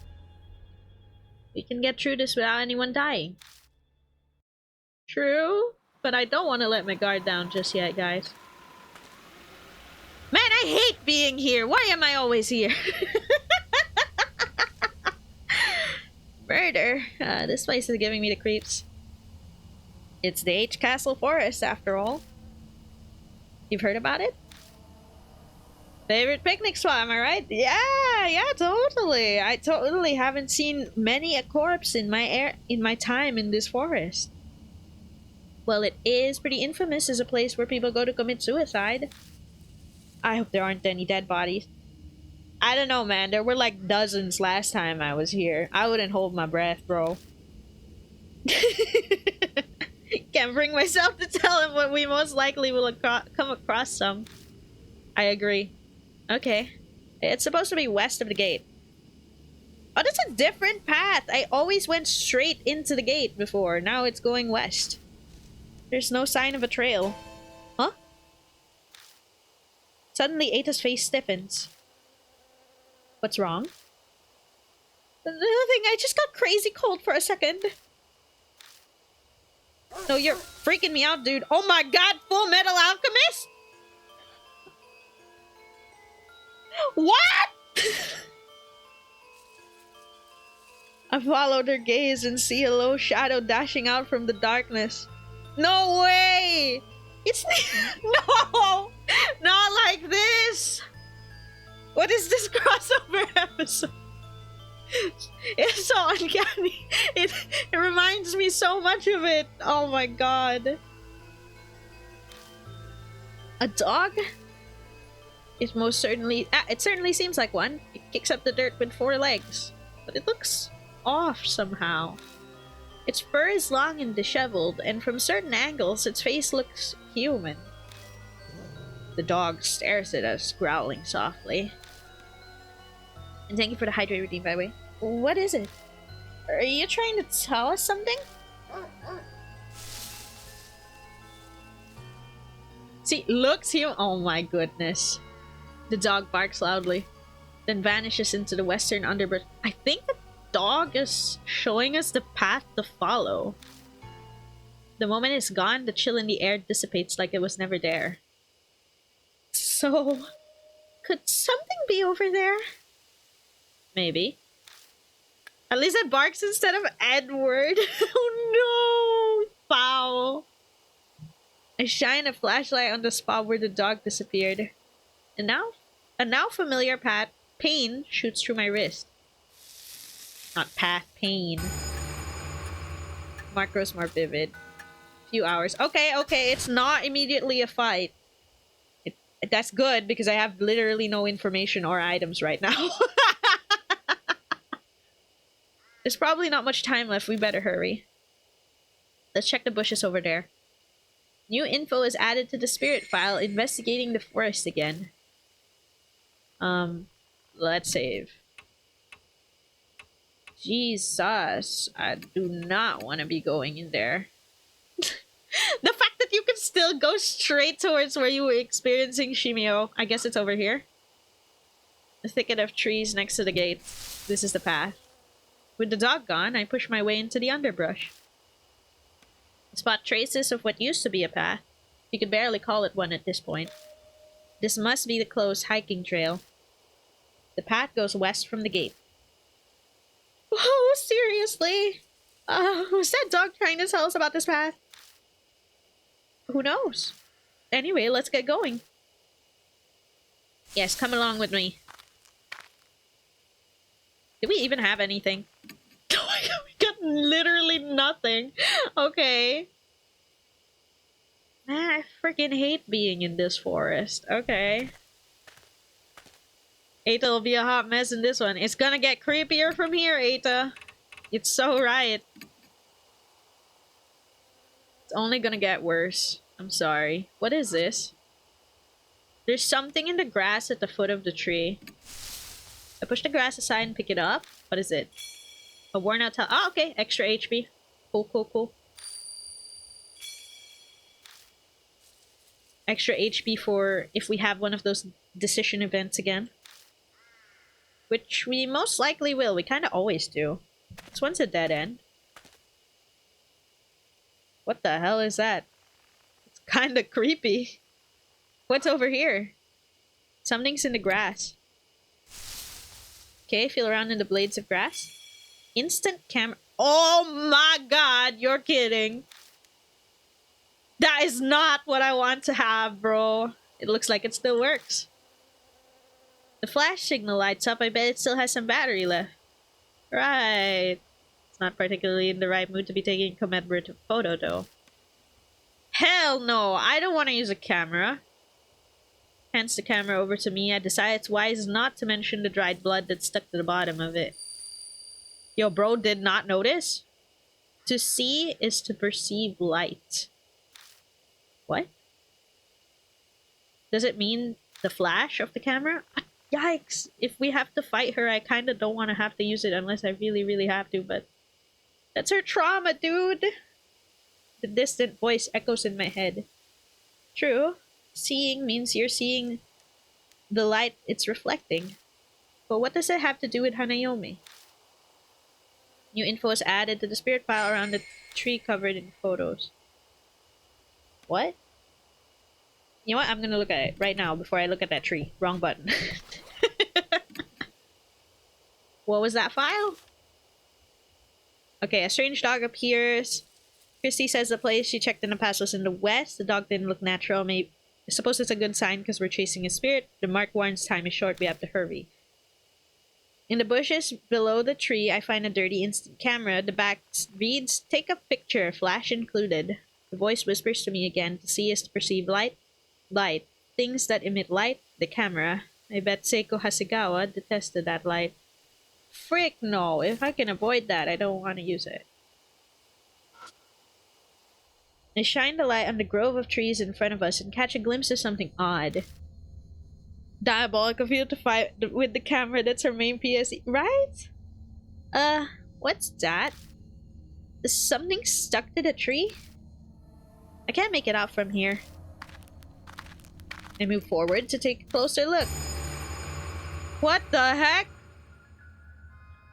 we can get through this without anyone dying. True, but I don't want to let my guard down just yet, guys. Man, I hate being here! Why am I always here? Murder. This place is giving me the creeps. It's the H Castle Forest, after all. You've heard about it? Favorite picnic spot, am I right? Yeah, totally. I totally haven't seen many a corpse in my time in this forest. Well, it is pretty infamous as a place where people go to commit suicide. I hope there aren't any dead bodies. I don't know, man. There were like dozens last time I was here. I wouldn't hold my breath, bro. Can't bring myself to tell him what we most likely will come across some. I agree. Okay. It's supposed to be west of the gate. Oh, that's a different path. I always went straight into the gate before. Now it's going west. There's no sign of a trail. Huh? Suddenly, Eita's face stiffens. What's wrong? Nothing. I just got crazy cold for a second. No, you're freaking me out, dude. Oh my god, Full Metal Alchemist? What? I followed her gaze and see a low shadow dashing out from the darkness. No way! It's no! Not like this! What is this crossover episode? It's so uncanny. It reminds me so much of it. Oh my god. A dog? It most certainly... it certainly seems like one. It kicks up the dirt with 4 legs. But it looks off somehow. Its fur is long and disheveled, and from certain angles, its face looks human. The dog stares at us, growling softly. And thank you for the hydrate redeem, by the way. What is it? Are you trying to tell us something? See, looks human. Oh my goodness. The dog barks loudly, then vanishes into the western underbrush. I think the dog is showing us the path to follow. The moment it's gone, the chill in the air dissipates like it was never there. So, could something be over there? Maybe. At least it barks instead of Edward. Oh no! Foul. I shine a flashlight on the spot where the dog disappeared. And now, a now familiar pain shoots through my wrist. Not path, pain. Mark grows more vivid. Few hours. Okay, it's not immediately a fight. That's good because I have literally no information or items right now. There's probably not much time left. We better hurry. Let's check the bushes over there. New info is added to the spirit file, investigating the forest again. Let's save. Jesus, I do not want to be going in there. The fact that you can still go straight towards where you were experiencing Shimio. I guess it's over here. A thicket of trees next to the gate. This is the path. With the dog gone, I push my way into the underbrush. Spot traces of what used to be a path. You could barely call it one at this point. This must be the closed hiking trail. The path goes west from the gate. Oh, seriously? Was that dog trying to tell us about this path? Who knows? Anyway, let's get going. Yes, come along with me. Did we even have anything? Oh my god, we got literally nothing. Okay. Man, I freaking hate being in this forest. Okay. Eita will be a hot mess in this one. It's gonna get creepier from here, Eita. It's so right. It's only gonna get worse. I'm sorry. What is this? There's something in the grass at the foot of the tree. I push the grass aside and pick it up. What is it? A worn out towel. Oh, okay. Extra HP. Cool, cool, cool. Extra HP for if we have one of those decision events again. Which we most likely will. We kind of always do. This one's a dead end. What the hell is that? It's kind of creepy. What's over here? Something's in the grass. Okay, feel around in the blades of grass. Instant camera. Oh my god, you're kidding. That is not what I want to have, bro. It looks like it still works. The flash signal lights up. I bet it still has some battery left. Right. It's not particularly in the right mood to be taking a commemorative photo, though. Hell no! I don't want to use a camera. Hands the camera over to me. I decide it's wise not to mention the dried blood that stuck to the bottom of it. Yo, bro did not notice? To see is to perceive light. What? Does it mean the flash of the camera? Yikes! If we have to fight her, I kind of don't want to have to use it unless I really, really have to, but... That's her trauma, dude! The distant voice echoes in my head. True. Seeing means you're seeing the light it's reflecting. But what does it have to do with Hanayome? New info is added to the spirit file around the tree covered in photos. What? You know what? I'm gonna look at it right now before I look at that tree. Wrong button. What was that file? Okay, a strange dog appears. Christy says the place she checked in the past was in the west. The dog didn't look natural. Maybe I suppose it's a good sign because we're chasing a spirit. The mark warns time is short. We have to hurry. In the bushes below the tree, I find a dirty instant camera. The back reads, "Take a picture, flash included." The voice whispers to me again. To see is to perceive light. Light. Things that emit light. The camera. I bet Seiko Hasegawa detested that light. Frick no. If I can avoid that, I don't want to use it. I shine the light on the grove of trees in front of us and catch a glimpse of something odd. Diabolical feel to fight with the camera. That's her main PSE. Right? What's that? Is something stuck to the tree? I can't make it out from here. I move forward to take a closer look. What the heck?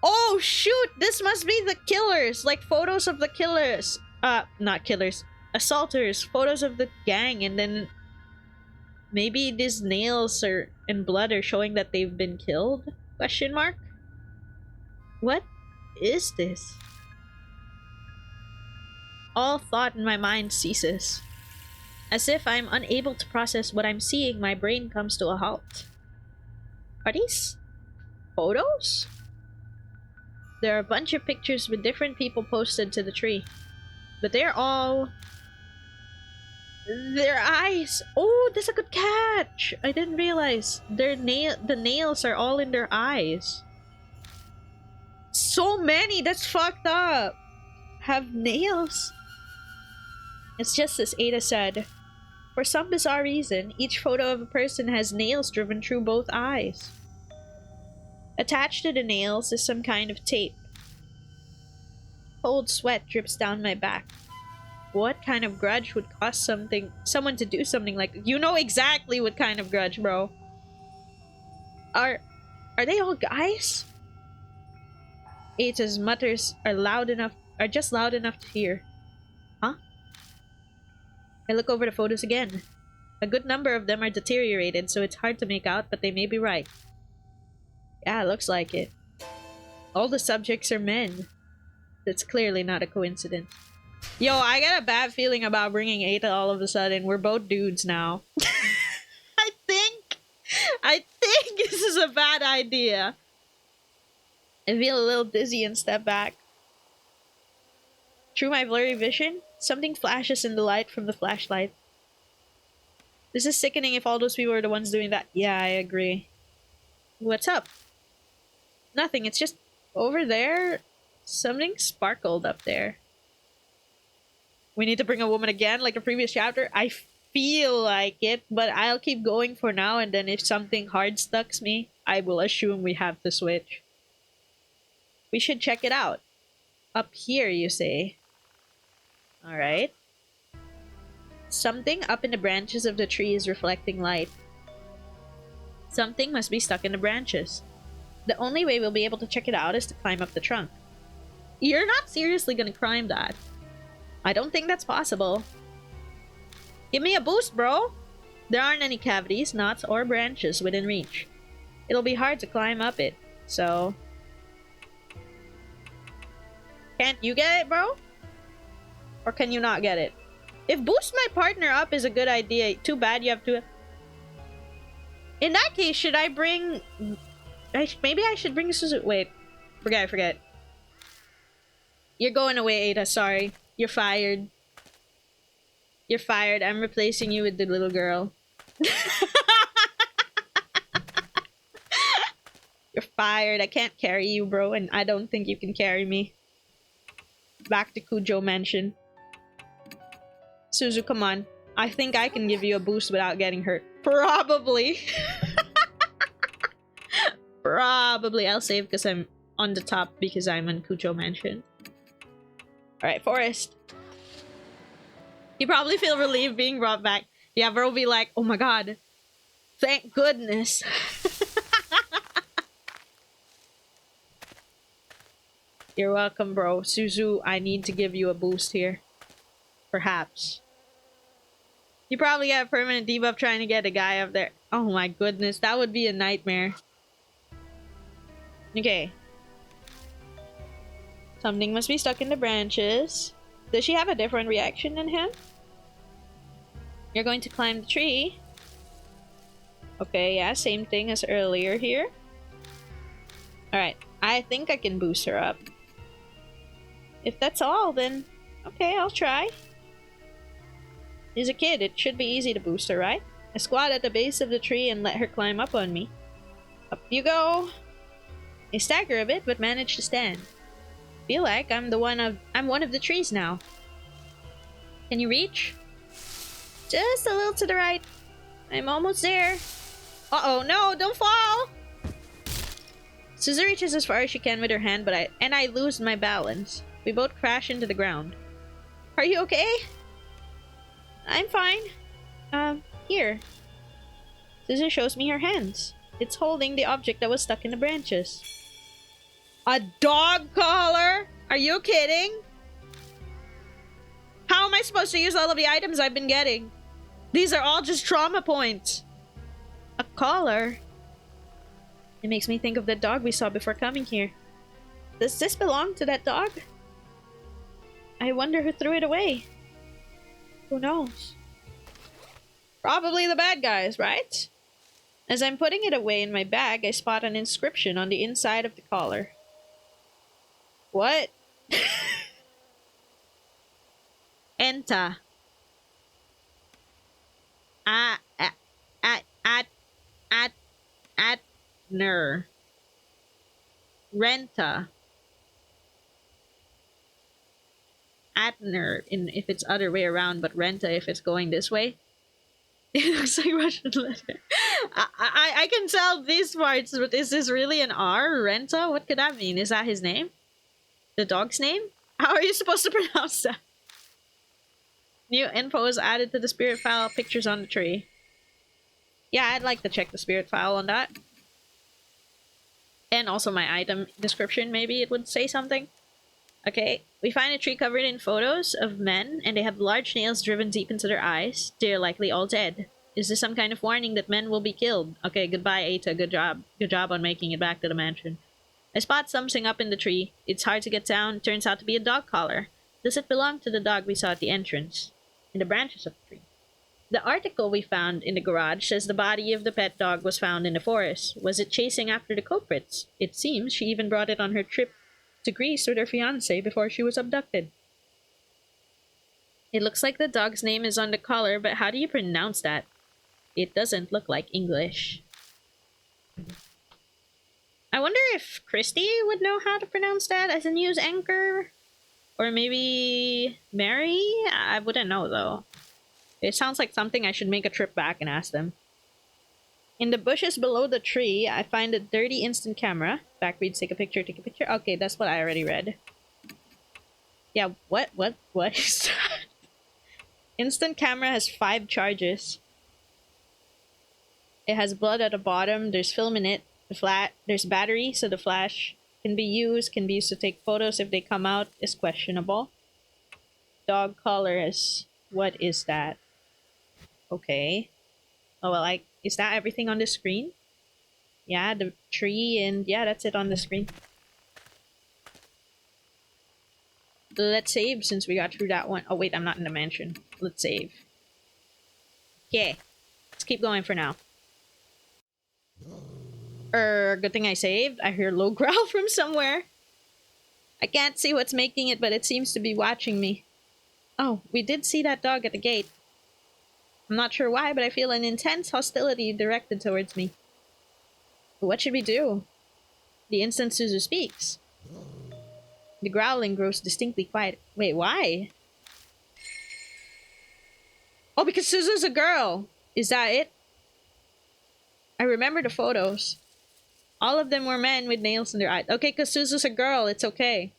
Oh shoot! This must be the killers! Like photos of the killers. Not killers. Assaulters. Photos of the gang, and then maybe these nails and blood are showing that they've been killed? Question mark? What is this? All thought in my mind ceases. As if I'm unable to process what I'm seeing, my brain comes to a halt. Are these photos? There are a bunch of pictures with different people posted to the tree. But they're all... Their eyes! Oh, that's a good catch! I didn't realize. The nails are all in their eyes. So many! That's fucked up! Have nails? It's just as Ada said. For some bizarre reason, each photo of a person has nails driven through both eyes. Attached to the nails is some kind of tape. cold sweat drips down my back. What kind of grudge would cause someone to do something like that? You know exactly what kind of grudge, bro. Are they all guys? Ata's mutters are just loud enough to hear. Huh? I look over the photos again. A good number of them are deteriorated, so it's hard to make out, but they may be right. Yeah, looks like it. All the subjects are men. That's clearly not a coincidence. Yo, I got a bad feeling about bringing Ata all of a sudden. We're both dudes now. I think this is a bad idea. I feel a little dizzy and step back. Through my blurry vision, something flashes in the light from the flashlight. This is sickening if all those people are the ones doing that. Yeah, I agree. What's up? Nothing, it's just over there. Something sparkled up there. We need to bring a woman again, like the previous chapter? I feel like it, but I'll keep going for now, and then if something hard stucks me, I will assume we have to switch. We should check it out. Up here, you say? Alright. Something up in the branches of the tree is reflecting light. Something must be stuck in the branches. The only way we'll be able to check it out is to climb up the trunk. You're not seriously gonna climb that. I don't think that's possible. Give me a boost, bro! There aren't any cavities, knots, or branches within reach. It'll be hard to climb up it, so... Can't you get it, bro? Or can you not get it? If boost my partner up is a good idea, too bad you have to... In that case, should I bring... Maybe I should bring Suzu... Wait. Forget. You're going away, Ada, sorry. You're fired. You're fired. I'm replacing you with the little girl. You're fired. I can't carry you, bro, and I don't think you can carry me. Back to Kujo Mansion. Suzu, come on. I think I can give you a boost without getting hurt. Probably. Probably. I'll save because I'm on the top because I'm in Kujo Mansion. Alright, Forest. You probably feel relieved being brought back. Yeah, bro will be like, oh my god. Thank goodness. You're welcome, bro. Suzu, I need to give you a boost here. Perhaps. You probably have a permanent debuff trying to get a guy up there. Oh my goodness, that would be a nightmare. Okay. Something must be stuck in the branches. Does she have a different reaction than him? You're going to climb the tree. Okay, yeah, same thing as earlier here. Alright, I think I can boost her up. If that's all, then okay, I'll try. She's a kid, it should be easy to boost her, right? I squat at the base of the tree and let her climb up on me. Up you go! I stagger a bit, but manage to stand. Feel like I'm one of the trees now. Can you reach? Just a little to the right. I'm almost there. Uh-oh, no, don't fall! Suzu reaches as far as she can with her hand, but I lose my balance. We both crash into the ground. Are you okay? I'm fine. Here. Suzu shows me her hands. It's holding the object that was stuck in the branches. A dog collar? Are you kidding? How am I supposed to use all of the items I've been getting? These are all just trauma points. A collar? It makes me think of the dog we saw before coming here. Does this belong to that dog? I wonder who threw it away. Who knows? Probably the bad guys, right? As I'm putting it away in my bag, I spot an inscription on the inside of the collar. What? Enta. Atner. Renta. Atner if it's other way around, but Renta if it's going this way. It looks like Russian letter. I can tell these parts, but is this really an R? Renta? What could that mean? Is that his name? The dog's name? How are you supposed to pronounce that? New info is added to the spirit file. Pictures on the tree. Yeah, I'd like to check the spirit file on that. And also my item description, maybe it would say something. Okay, we find a tree covered in photos of men, and they have large nails driven deep into their eyes. They're likely all dead. Is this some kind of warning that men will be killed? Okay, goodbye, Ata. Good job. Good job on making it back to the mansion. I spot something up in the tree. It's hard to get down. It turns out to be a dog collar. Does it belong to the dog we saw at the entrance? In the branches of the tree. The article we found in the garage says the body of the pet dog was found in the forest. Was it chasing after the culprits? It seems she even brought it on her trip to Greece with her fiancé before she was abducted. It looks like the dog's name is on the collar, but how do you pronounce that? It doesn't look like English. I wonder if Christy would know how to pronounce that as a news anchor? Or maybe Mary? I wouldn't know, though. It sounds like something I should make a trip back and ask them. In the bushes below the tree, I find a dirty instant camera. Back reads, take a picture, take a picture. Okay, that's what I already read. Yeah, what is that? Instant camera has 5 charges. It has blood at the bottom. There's film in it. There's battery, so the flash can be used to take photos if they come out is questionable. Dog collars. What is that? Okay. Oh, well, is that everything on the screen? Yeah, the tree and yeah, that's it on the screen. Let's save since we got through that one. Oh, wait, I'm not in the mansion. Let's save. Okay. Let's keep going for now. Good thing I saved. I hear a low growl from somewhere. I can't see what's making it, but it seems to be watching me. Oh, we did see that dog at the gate. I'm not sure why, but I feel an intense hostility directed towards me. What should we do? The instant Suzu speaks. The growling grows distinctly quiet. Wait, why? Oh, because Suzu's a girl! Is that it? I remember the photos. All of them were men with nails in their eyes. Okay, because Suzu's a girl, it's okay.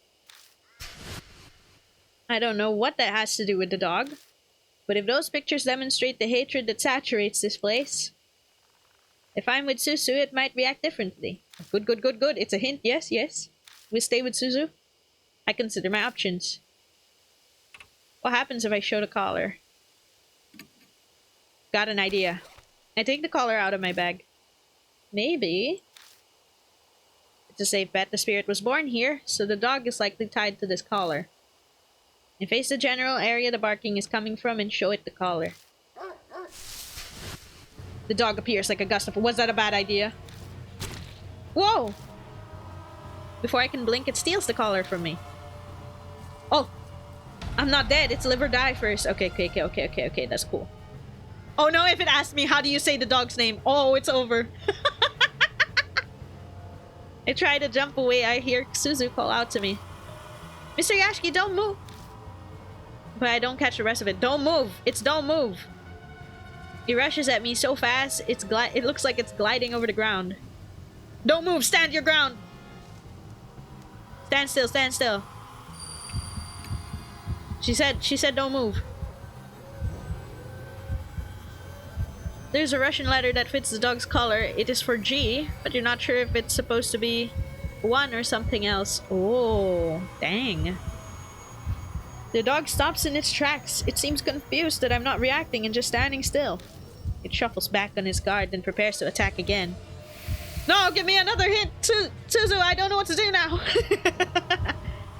I don't know what that has to do with the dog. But if those pictures demonstrate the hatred that saturates this place, if I'm with Suzu, it might react differently. Good, good, good, good. It's a hint. Yes, yes. We'll stay with Suzu. I consider my options. What happens if I show the collar? Got an idea. I take the collar out of my bag. Maybe it's a safe bet the spirit was born here, so the dog is likely tied to this collar. And face the general area the barking is coming from and show it the collar. The dog appears like a gust of... Was that a bad idea? Whoa! Before I can blink, it steals the collar from me. Oh! I'm not dead. It's live or die first. Okay. That's cool. Oh no, if it asks me, how do you say the dog's name? Oh, it's over. I try to jump away. I hear Suzu call out to me. Mr. Yashiki, don't move. But I don't catch the rest of it. Don't move. It's don't move. He rushes at me so fast, it looks like it's gliding over the ground. Don't move. Stand your ground. Stand still. Stand still. She said don't move. There's a Russian letter that fits the dog's collar. It is for G, but you're not sure if it's supposed to be 1 or something else. Oh, dang. The dog stops in its tracks. It seems confused that I'm not reacting and just standing still. It shuffles back on his guard and prepares to attack again. No, give me another hint! Suzu, I don't know what to do now!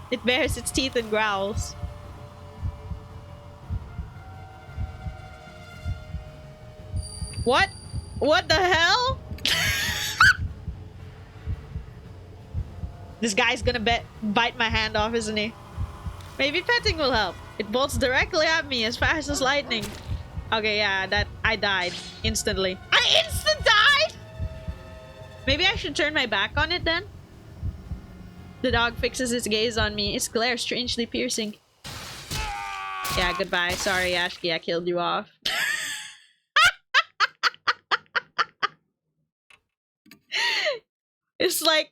It bares its teeth and growls. What? What the hell? This guy's gonna bite my hand off, isn't he? Maybe petting will help. It bolts directly at me as fast as lightning. Okay, yeah, I died instantly. I instant died? Maybe I should turn my back on it then? The dog fixes its gaze on me, its glare strangely piercing. Yeah, goodbye. Sorry, Ashki, I killed you off. It's like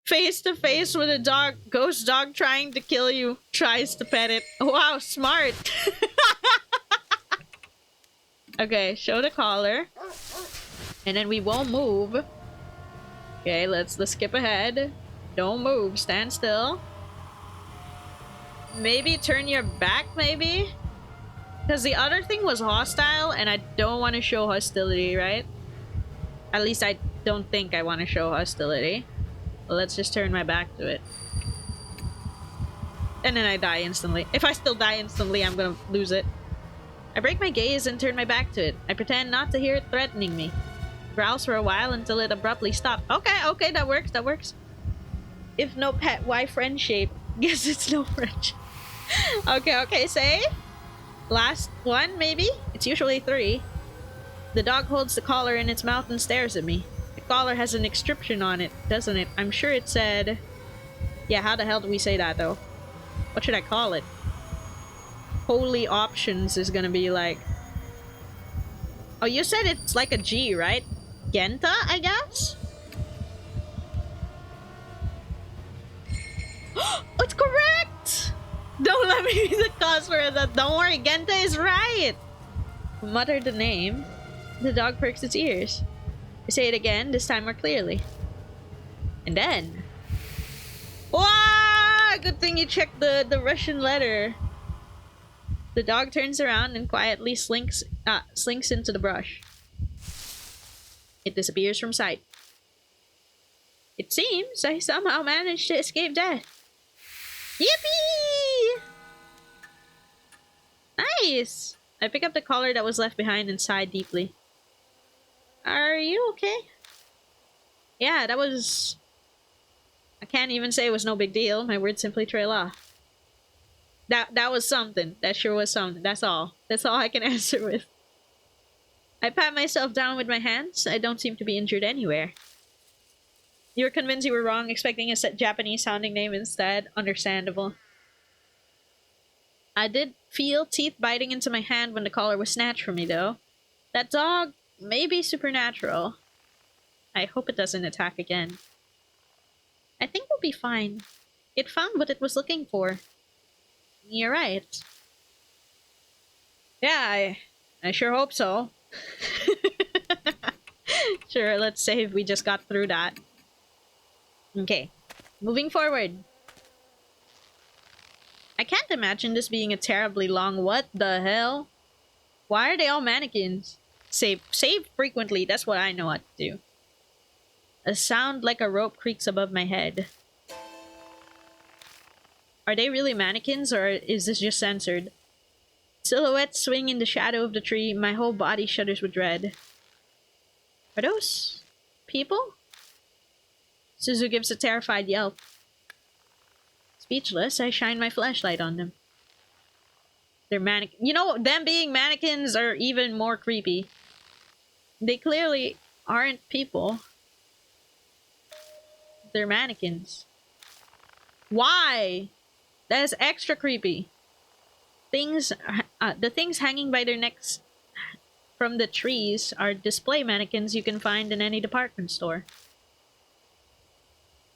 Face to face with a dog, ghost dog trying to kill you, tries to pet it. Wow, smart. Okay, show the collar. And then we won't move. Okay, let's skip ahead. Don't move, stand still. Maybe turn your back, maybe? Because the other thing was hostile, and I don't want to show hostility, right? At least I don't think I want to show hostility. Well, let's just turn my back to it. And then I die instantly. If I still die instantly, I'm gonna lose it. I break my gaze and turn my back to it. I pretend not to hear it threatening me. Growls for a while until it abruptly stops. Okay, that works. If no pet, why friendship? Guess it's no friendship. Okay, say. Last one, maybe? It's usually 3. The dog holds the collar in its mouth and stares at me. The collar has an inscription on it, doesn't it? I'm sure it said... Yeah, how the hell do we say that, though? What should I call it? Holy options is gonna be like... Oh, you said it's like a G, right? Genta, I guess? It's correct! Don't let me be the cause for that. Don't worry, Genta is right! Mutter the name. The dog perks its ears. I say it again, this time more clearly. And then... Wow! Good thing you checked the Russian letter. The dog turns around and quietly slinks into the brush. It disappears from sight. It seems I somehow managed to escape death. Yippee! Nice! I pick up the collar that was left behind and sigh deeply. Are you okay? Yeah, that was... I can't even say it was no big deal. My words simply trail off. That was something. That sure was something. That's all. That's all I can answer with. I pat myself down with my hands. I don't seem to be injured anywhere. You were convinced you were wrong, expecting a Japanese-sounding name instead. Understandable. I did feel teeth biting into my hand when the collar was snatched from me, though. That dog may be supernatural. I hope it doesn't attack again. I think we'll be fine. It found what it was looking for. You're right. Yeah, I sure hope so. Sure, let's say we just got through that. Okay, moving forward. I can't imagine this being a terribly long... What the hell? Why are they all mannequins? Save frequently, that's what I know what to do. A sound like a rope creaks above my head. Are they really mannequins, or is this just censored? Silhouettes swing in the shadow of the tree, my whole body shudders with dread. Are those... people? Suzu gives a terrified yelp. Speechless, I shine my flashlight on them. They're mannequins. You know, them being mannequins are even more creepy. They clearly aren't people. They're mannequins. Why? That is extra creepy. The things hanging by their necks from the trees are display mannequins you can find in any department store.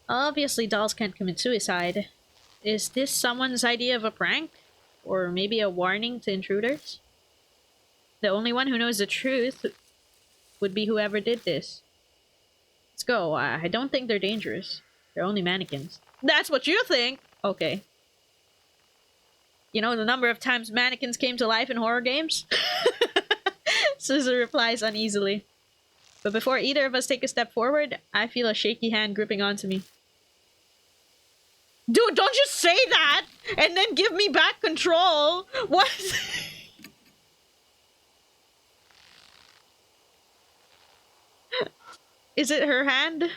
Obviously, dolls can't commit suicide. Is this someone's idea of a prank? Or maybe a warning to intruders? The only one who knows the truth would be whoever did this. Let's go. I don't think they're dangerous. They're only mannequins. That's what you think! Okay. You know the number of times mannequins came to life in horror games? Suzu replies uneasily. But before either of us take a step forward, I feel a shaky hand gripping onto me. Dude, don't just say that and then give me back control! What? Is it her hand?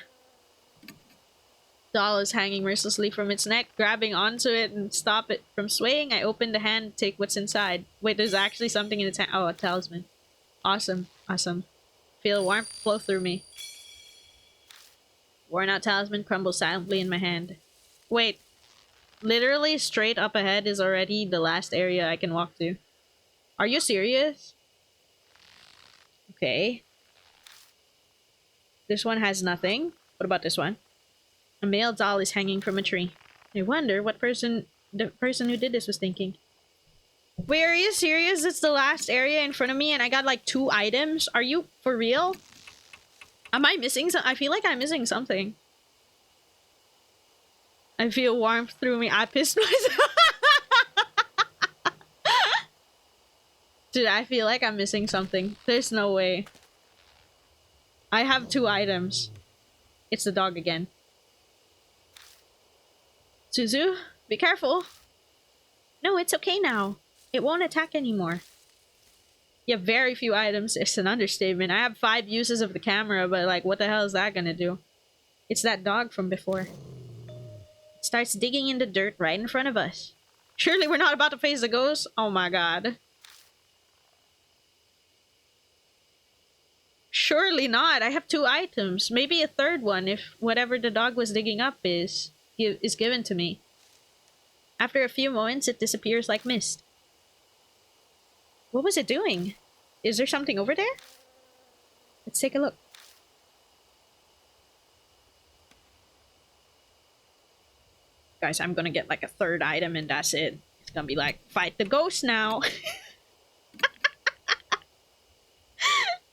Doll is hanging mercilessly from its neck, grabbing onto it and stop it from swaying. I open the hand to take what's inside. Wait, there's actually something in its hand. Oh, a talisman. Awesome. Awesome. Feel warmth flow through me. Worn out talisman crumbles silently in my hand. Wait. Literally straight up ahead is already the last area I can walk to. Are you serious? Okay. This one has nothing. What about this one? A male doll is hanging from a tree. I wonder what the person who did this was thinking. Wait, are you serious? It's the last area in front of me and I got like 2 items? Are you for real? Am I missing I feel like I'm missing something. I feel warmth through me. I pissed myself. Dude, I feel like I'm missing something. There's no way. I have 2 items. It's the dog again. Suzu, be careful. No, it's okay now. It won't attack anymore. You have very few items. It's an understatement. I have 5 uses of the camera, but like, what the hell is that gonna do? It's that dog from before. It starts digging in the dirt right in front of us. Surely we're not about to face the ghost? Oh my god. Surely not. I have 2 items. Maybe a 3rd one if whatever the dog was digging up is given to me. After a few moments, it disappears like mist. What was it doing? Is there something over there? Let's take a look. Guys, I'm gonna get like a 3rd item and that's it. It's gonna be like, fight the ghost now.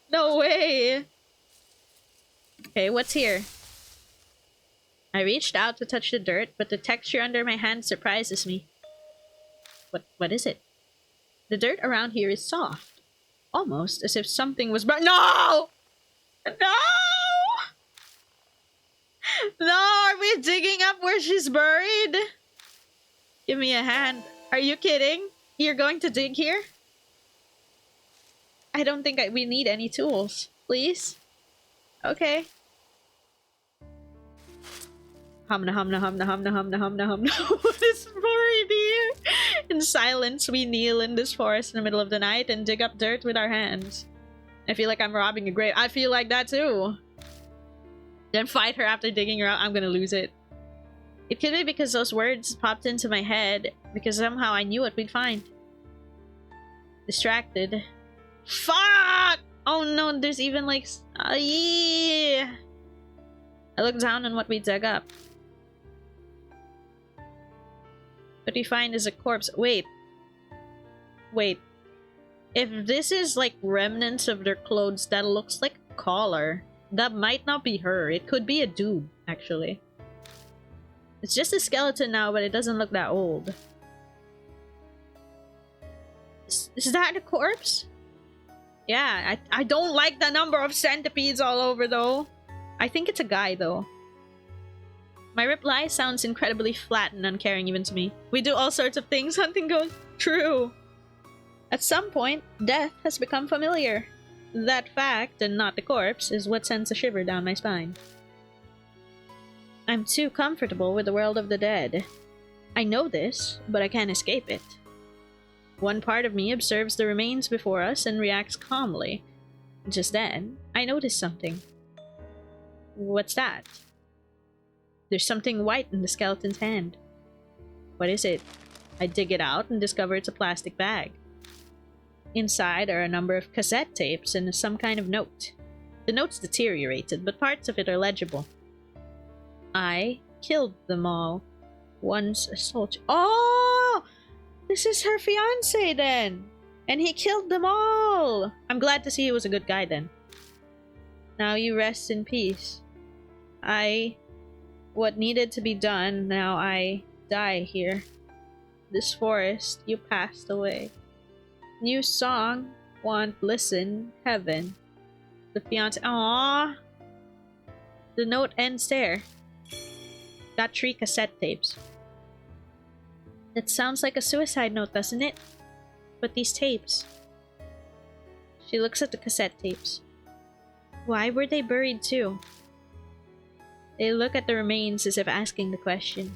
No way. Okay, what's here? I reached out to touch the dirt, but the texture under my hand surprises me. What is it? The dirt around here is soft. Almost as if something was No! No! No, are we digging up where she's buried? Give me a hand. Are you kidding? You're going to dig here? I don't think we need any tools. Please? Okay. Humna humna humna humna humna humna humna. What is buried here? In silence, we kneel in this forest in the middle of the night and dig up dirt with our hands. I feel like I'm robbing a grave. I feel like that too. Then fight her after digging her out. I'm gonna lose it. It could be because those words popped into my head, because somehow I knew what we'd find. Distracted. Fuck! Oh no, there's even like... yeah. I looked down on what we dug up. What we find is a corpse. Wait. Wait. If this is like remnants of their clothes, that looks like a collar. That might not be her. It could be a dude, actually. It's just a skeleton now, but it doesn't look that old. Is that a corpse? Yeah, I don't like the number of centipedes all over, though. I think it's a guy, though. My reply sounds incredibly flat and uncaring even to me. We do all sorts of things, hunting goes. True. At some point, death has become familiar. That fact, and not the corpse, is what sends a shiver down my spine. I'm too comfortable with the world of the dead. I know this, but I can't escape it. One part of me observes the remains before us and reacts calmly. Just then, I notice something. What's that? There's something white in the skeleton's hand. What is it? I dig it out and discover it's a plastic bag. Inside are a number of cassette tapes and some kind of note. The note's deteriorated, but parts of it are legible. I killed them all. Once a soldier. Oh! This is her fiancé then! And he killed them all! I'm glad to see he was a good guy then. Now you rest in peace. What needed to be done, now I die here. This forest, you passed away. New song, want, listen, heaven. The fiancé. Aww. The note ends there. Got 3 cassette tapes. That sounds like a suicide note, doesn't it? But these tapes. She looks at the cassette tapes. Why were they buried too? They look at the remains as if asking the question.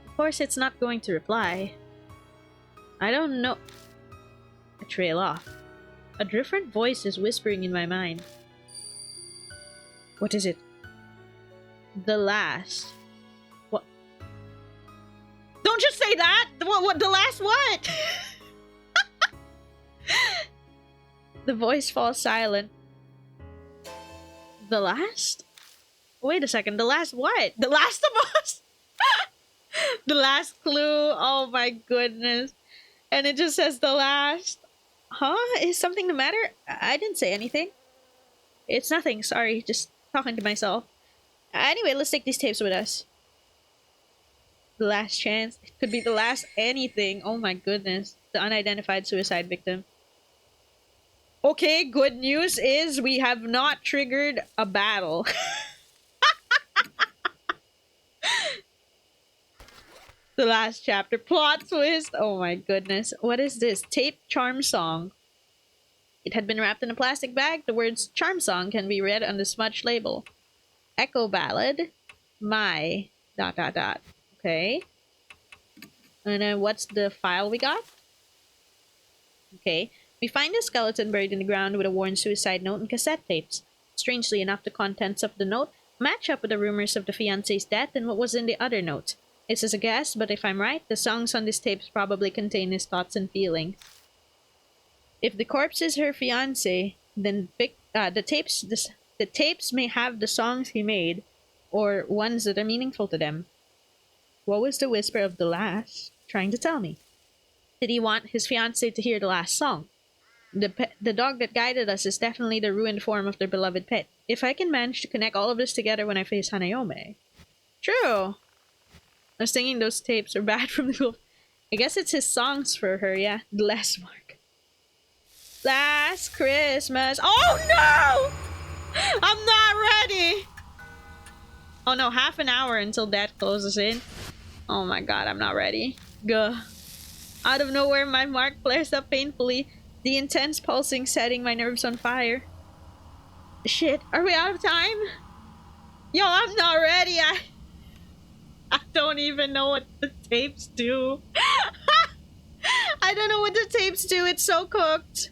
Of course, it's not going to reply. I don't know. I trail off. A different voice is whispering in my mind. What is it? The last. What? Don't just say that! What the last what? The voice falls silent. The last? Wait a second. The last what? The Last of Us? The last clue. Oh my goodness. And it just says the last. Huh? Is something the matter? I didn't say anything. It's nothing. Sorry. Just talking to myself. Anyway, let's take these tapes with us. The last chance. It could be the last anything. Oh my goodness. The unidentified suicide victim. Okay, good news is we have not triggered a battle. The last chapter. Plot twist. Oh my goodness. What is this? Tape charm song. It had been wrapped in a plastic bag. The words charm song can be read on the smudged label. Echo ballad. My... ... Okay. And then what's the file we got? Okay. We find a skeleton buried in the ground with a worn suicide note and cassette tapes. Strangely enough, the contents of the note match up with the rumors of the fiancé's death and what was in the other note. This is a guess, but if I'm right, the songs on these tapes probably contain his thoughts and feelings. If the corpse is her fiancé, then the tapes may have the songs he made, or ones that are meaningful to them. What was the whisper of the last trying to tell me? Did he want his fiancée to hear the last song? The dog that guided us is definitely the ruined form of their beloved pet. If I can manage to connect all of this together when I face Hanayome. True. I was thinking those tapes are bad from the wolf. I guess it's his songs for her, yeah. The last mark. Last Christmas. Oh no! I'm not ready! Oh no, half an hour until that closes in. Oh my god, I'm not ready. Gah. Out of nowhere, my mark flares up painfully. The intense pulsing setting my nerves on fire. Shit, are we out of time? Yo, I'm not ready. I don't even know what the tapes do. I don't know what the tapes do. It's so cooked.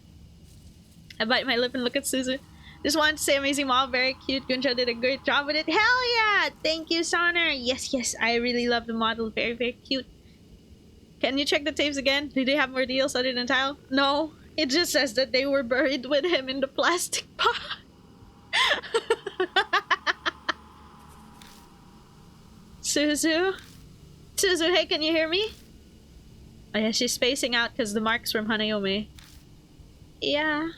I bite my lip and look at Suzu. Just wanted to say amazing model, very cute. Gunja did a great job with it. Hell yeah! Thank you, Sonar. Yes, yes, I really love the model. Very, very cute. Can you check the tapes again? Do they have more deals other than Tile? No. It just says that they were buried with him in the plastic pot. Suzu? Suzu, hey, can you hear me? Oh yeah, she's spacing out because the mark's from Hanayome. Yeah.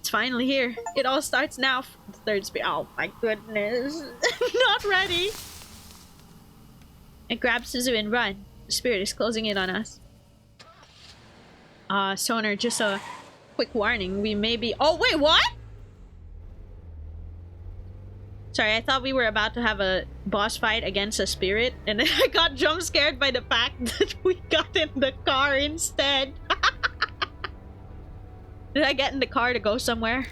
It's finally here. It all starts now. The third speed. Oh my goodness. Not ready. I grab Suzu and run. The spirit is closing in on us. Sonar, just a quick warning. We may be... Oh, wait, what? Sorry, I thought we were about to have a boss fight against a spirit, and then I got jump scared by the fact that we got in the car instead. Did I get in the car to go somewhere?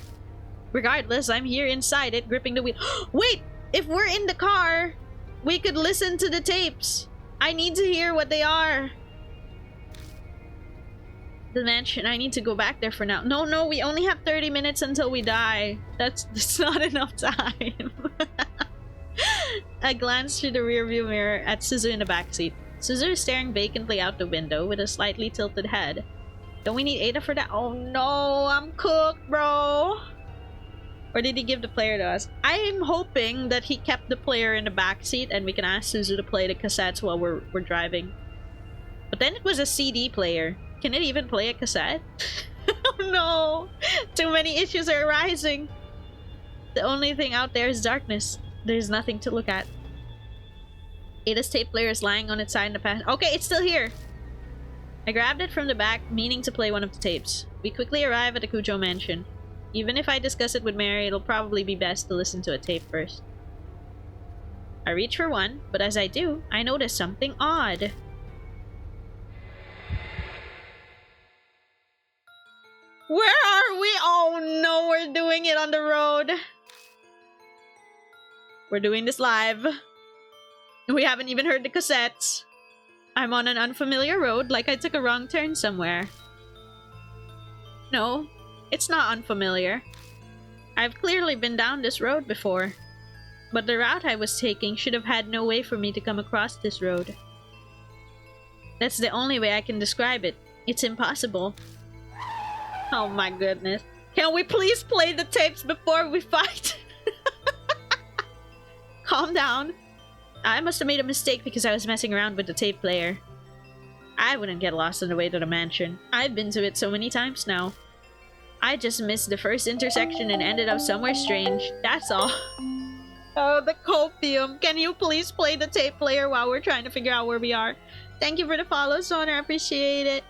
Regardless, I'm here inside it, gripping the wheel. Wait! If we're in the car, we could listen to the tapes. I need to hear what they are. The mansion, I need to go back there for now. No, we only have 30 minutes until we die. That's not enough time. I glanced through the rearview mirror at Suzu in the backseat. Suzu is staring vacantly out the window with a slightly tilted head. Don't we need Ada for that? Oh no, I'm cooked, bro. Or did he give the player to us? I'm hoping that he kept the player in the backseat and we can ask Suzu to play the cassettes while we're driving. But then it was a CD player. Can it even play a cassette? Oh no! Too many issues are arising. The only thing out there is darkness. There's nothing to look at. Ada's tape player is lying on its side in the past. Okay, it's still here! I grabbed it from the back, meaning to play one of the tapes. We quickly arrive at the Kujo mansion. Even if I discuss it with Mary, it'll probably be best to listen to a tape first. I reach for one, but as I do, I notice something odd. Where are we? Oh no, we're doing it on the road. We're doing this live. We haven't even heard the cassettes. I'm on an unfamiliar road, like I took a wrong turn somewhere. No, it's not unfamiliar. I've clearly been down this road before. But the route I was taking should have had no way for me to come across this road. That's the only way I can describe it. It's impossible. Oh my goodness. Can we please play the tapes before we fight? Calm down. I must have made a mistake because I was messing around with the tape player. I wouldn't get lost on the way to the mansion. I've been to it so many times now. I just missed the first intersection and ended up somewhere strange. That's all. Oh, the copium. Can you please play the tape player while we're trying to figure out where we are? Thank you for the follow, Sonar. I appreciate it.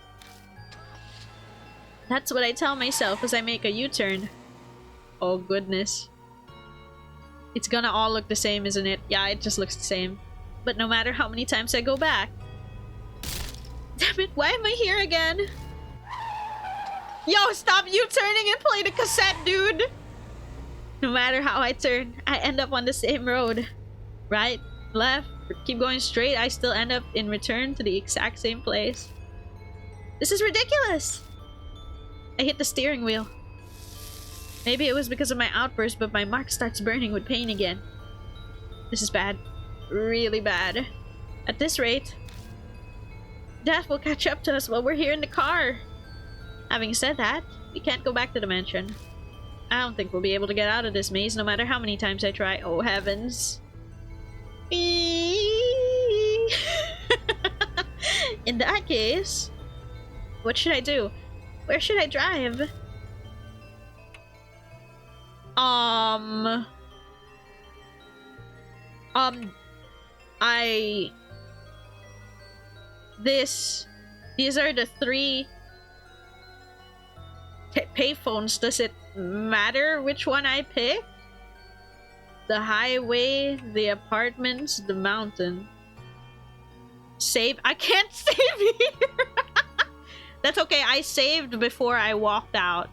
That's what I tell myself as I make a U-turn. Oh, goodness. It's gonna all look the same, isn't it? Yeah, it just looks the same. But no matter how many times I go back... Damn it, why am I here again? Yo, stop U-turning and play the cassette, dude! No matter how I turn, I end up on the same road. Right, left, keep going straight, I still end up in return to the exact same place. This is ridiculous! I hit the steering wheel. Maybe it was because of my outburst, but my mark starts burning with pain again. This is bad. Really bad. At this rate, death will catch up to us while we're here in the car. Having said that, we can't go back to the mansion. I don't think we'll be able to get out of this maze no matter how many times I try. Oh, heavens. In that case, what should I do? Where should I drive? These are the three payphones. Does it matter which one I pick? The highway, the apartments, the mountain. Save? I can't save here! That's okay, I saved before I walked out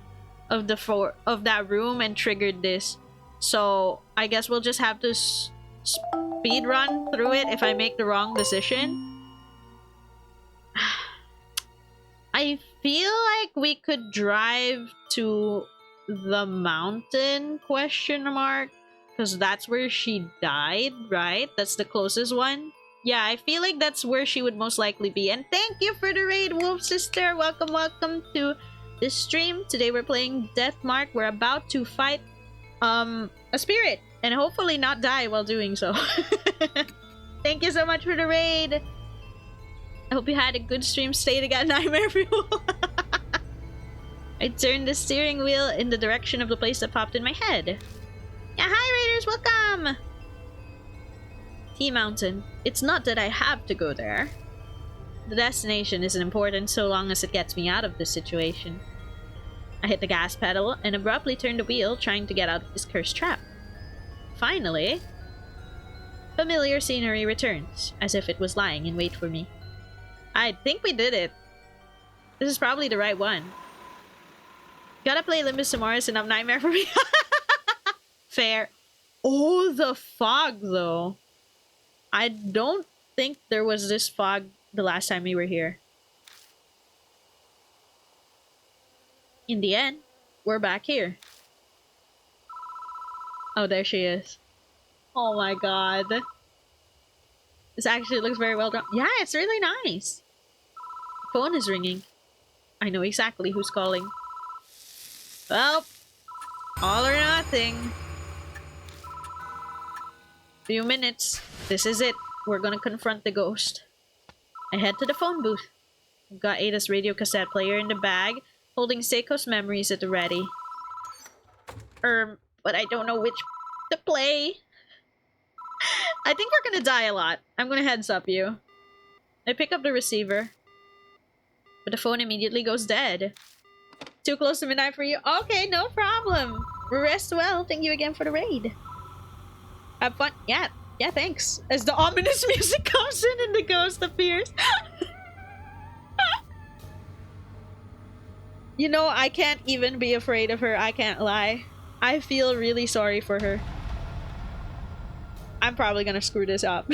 of that room and triggered this. So, I guess we'll just have to speed run through it if I make the wrong decision. I feel like we could drive to the mountain, question mark? Because that's where she died, right? That's the closest one. Yeah, I feel like that's where she would most likely be. And thank you for the raid, Wolf Sister. Welcome, welcome to this stream. Today we're playing Deathmark. We're about to fight a spirit and hopefully not die while doing so. Thank you so much for the raid. I hope you had a good stream. Stay together, Nightmare Fuel. I turned the steering wheel in the direction of the place that popped in my head. Yeah, hi Raiders, welcome! T-Mountain. It's not that I have to go there. The destination isn't important so long as it gets me out of this situation. I hit the gas pedal and abruptly turned the wheel, trying to get out of this cursed trap. Finally, familiar scenery returns, as if it was lying in wait for me. I think we did it. This is probably the right one. Gotta play Limbus Samaris and have Nightmare for me. Fair. Oh, the fog, though. I don't think there was this fog the last time we were here. In the end, we're back here. Oh, there she is. Oh my god. This actually looks very well done. Yeah, it's really nice. Phone is ringing. I know exactly who's calling. Well, all or nothing. Few minutes. This is it. We're gonna confront the ghost. I head to the phone booth. I've got Ada's radio cassette player in the bag, holding Seiko's memories at the ready. But I don't know which to play. I think we're gonna die a lot. I'm gonna heads up you. I pick up the receiver, but the phone immediately goes dead. Too close to midnight for you? Okay, no problem. Rest well. Thank you again for the raid. Have fun. Yeah, thanks. As the ominous music comes in and the ghost appears. You know, I can't even be afraid of her. I can't lie. I feel really sorry for her. I'm probably gonna screw this up.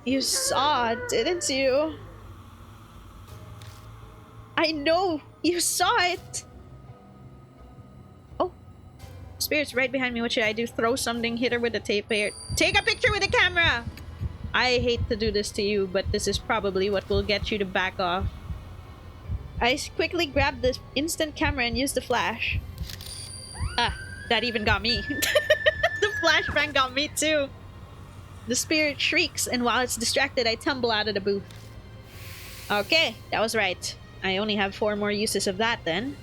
You saw it, didn't you? I know! You saw it! Oh. Spirit's right behind me. What should I do? Throw something? Hit her with a tape player? Take a picture with the camera! I hate to do this to you, but this is probably what will get you to back off. I quickly grabbed the instant camera and used the flash. Ah, That even got me. The flashbang got me too. The spirit shrieks, and while it's distracted, I tumble out of the booth. Okay, that was right. I only have 4 more uses of that then.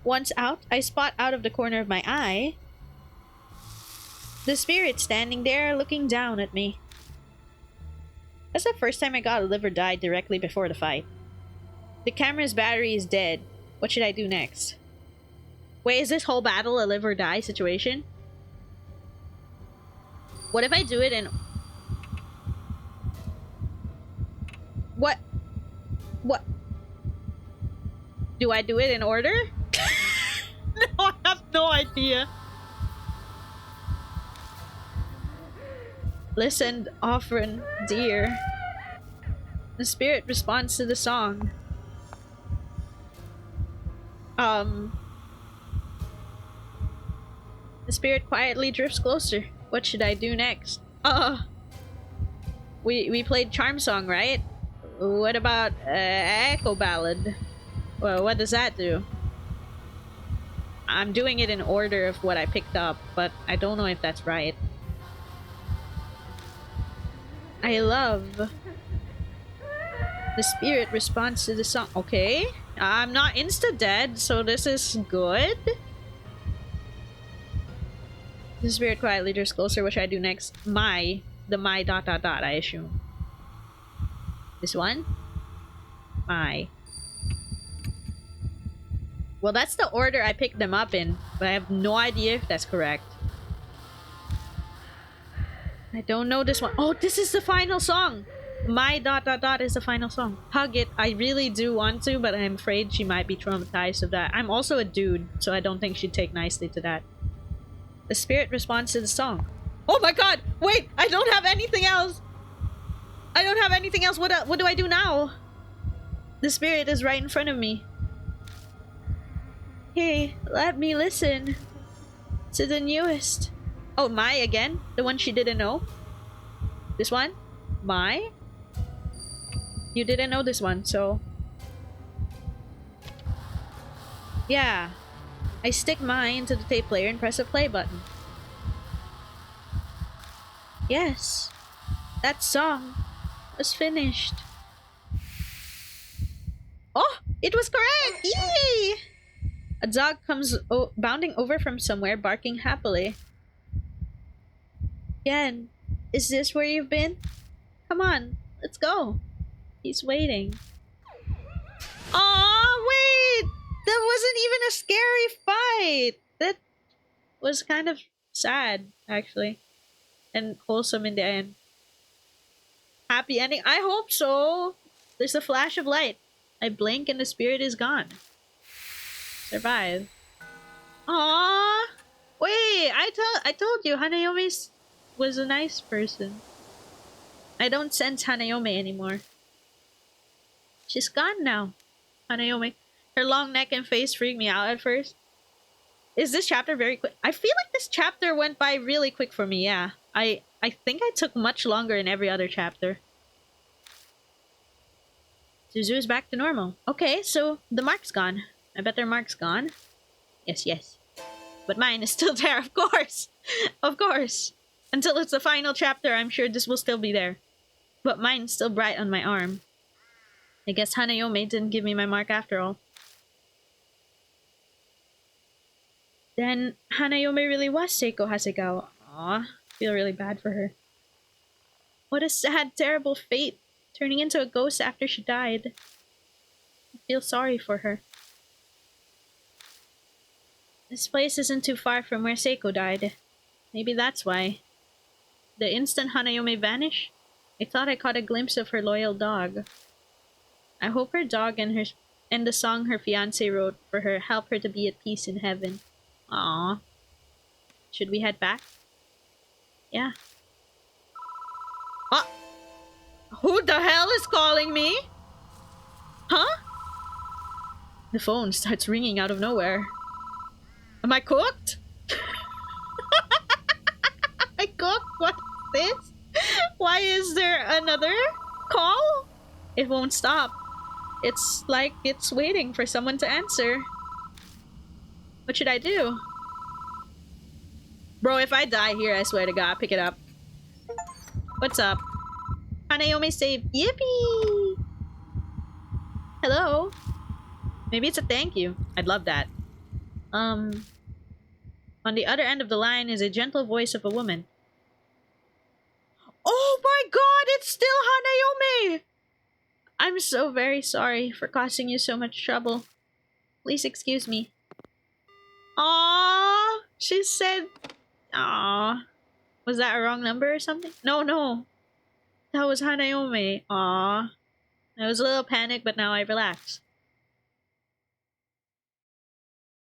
Once out, I spot out of the corner of my eye the spirit standing there looking down at me. That's the first time I got a live or die directly before the fight. The camera's battery is dead. What should I do next? Wait, is this whole battle a live or die situation? What if I do it in... What? What? Do I do it in order? No, I have no idea. Listen, often, dear. The spirit responds to the song. The spirit quietly drifts closer. What should I do next? We played Charm Song, right? What about Echo Ballad? Well, what does that do? I'm doing it in order of what I picked up, but I don't know if that's right. I love. The spirit responds to the song. Okay. I'm not insta-dead, so this is good. The spirit quietly drifts closer. What should I do next? The my dot dot dot, I assume. This one? My. Well, that's the order I picked them up in, but I have no idea if that's correct. I don't know this one. Oh, this is the final song! My dot dot dot is the final song. Hug it. I really do want to, but I'm afraid she might be traumatized of that. I'm also a dude, so I don't think she'd take nicely to that. The spirit responds to the song. Oh my god! Wait! I don't have anything else! I don't have anything else! What do I do now? The spirit is right in front of me. Hey, let me listen to the newest. Oh, my again? The one she didn't know? This one? My? You didn't know this one, so... Yeah. I stick mine into the tape player and press a play button. Yes. That song was finished. Oh! It was correct! Yay! A dog comes bounding over from somewhere, barking happily. Yen, is this where you've been? Come on, let's go. He's waiting. Aw, wait! That wasn't even a scary fight! That was kind of sad, actually. And wholesome in the end. Happy ending? I hope so! There's a flash of light. I blink and the spirit is gone. Survive. Aww! Wait, I told you Hanayome was a nice person. I don't sense Hanayome anymore. She's gone now. Hanayome. Her long neck and face freaked me out at first. Is this chapter very quick? I feel like this chapter went by really quick for me, yeah. I think I took much longer in every other chapter. Suzu's back to normal. Okay, so the mark's gone. I bet their mark's gone. Yes, yes. But mine is still there, of course! Of course! Until it's the final chapter, I'm sure this will still be there. But mine's still bright on my arm. I guess Hanayome didn't give me my mark after all. Then Hanayome really was Seiko Hasegawa. Aw, I feel really bad for her. What a sad, terrible fate. Turning into a ghost after she died. I feel sorry for her. This place isn't too far from where Seiko died. Maybe that's why. The instant Hanayome vanished, I thought I caught a glimpse of her loyal dog. I hope her dog and the song her fiancé wrote for her help her to be at peace in heaven. Aww. Should we head back? Yeah. Ah! Who the hell is calling me? Huh? The phone starts ringing out of nowhere. Am I cooked? Am I cooked? What's this? Why is there another call? It won't stop. It's like it's waiting for someone to answer. What should I do? Bro, if I die here, I swear to God, pick it up. What's up? Hanayome saved. Yippee! Hello? Maybe it's a thank you. I'd love that. On the other end of the line is a gentle voice of a woman. Oh my god, it's still Hanayome! I'm so very sorry for causing you so much trouble. Please excuse me. Aww! She said... Aww. Was that a wrong number or something? No, no. That was Hanayome. Aww. I was a little panicked, but now I relax.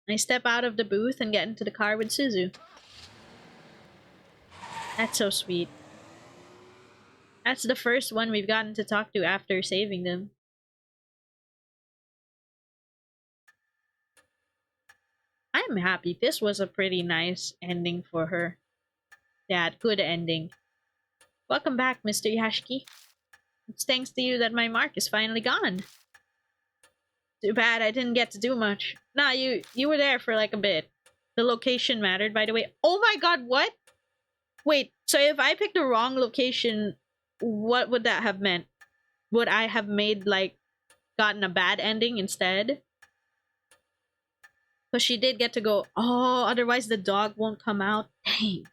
I step out of the booth and get into the car with Suzu. That's so sweet. That's the first one we've gotten to talk to after saving them. I'm happy. This was a pretty nice ending for her. Yeah, good ending. Welcome back, Mr. Yashiki. It's thanks to you that my mark is finally gone. Too bad I didn't get to do much. Nah, you were there for like a bit. The location mattered, by the way. Oh my god, what? Wait, so if I picked the wrong location, what would that have meant? Would I have made, like, gotten a bad ending instead? But she did get to go, oh, otherwise the dog won't come out. Dang.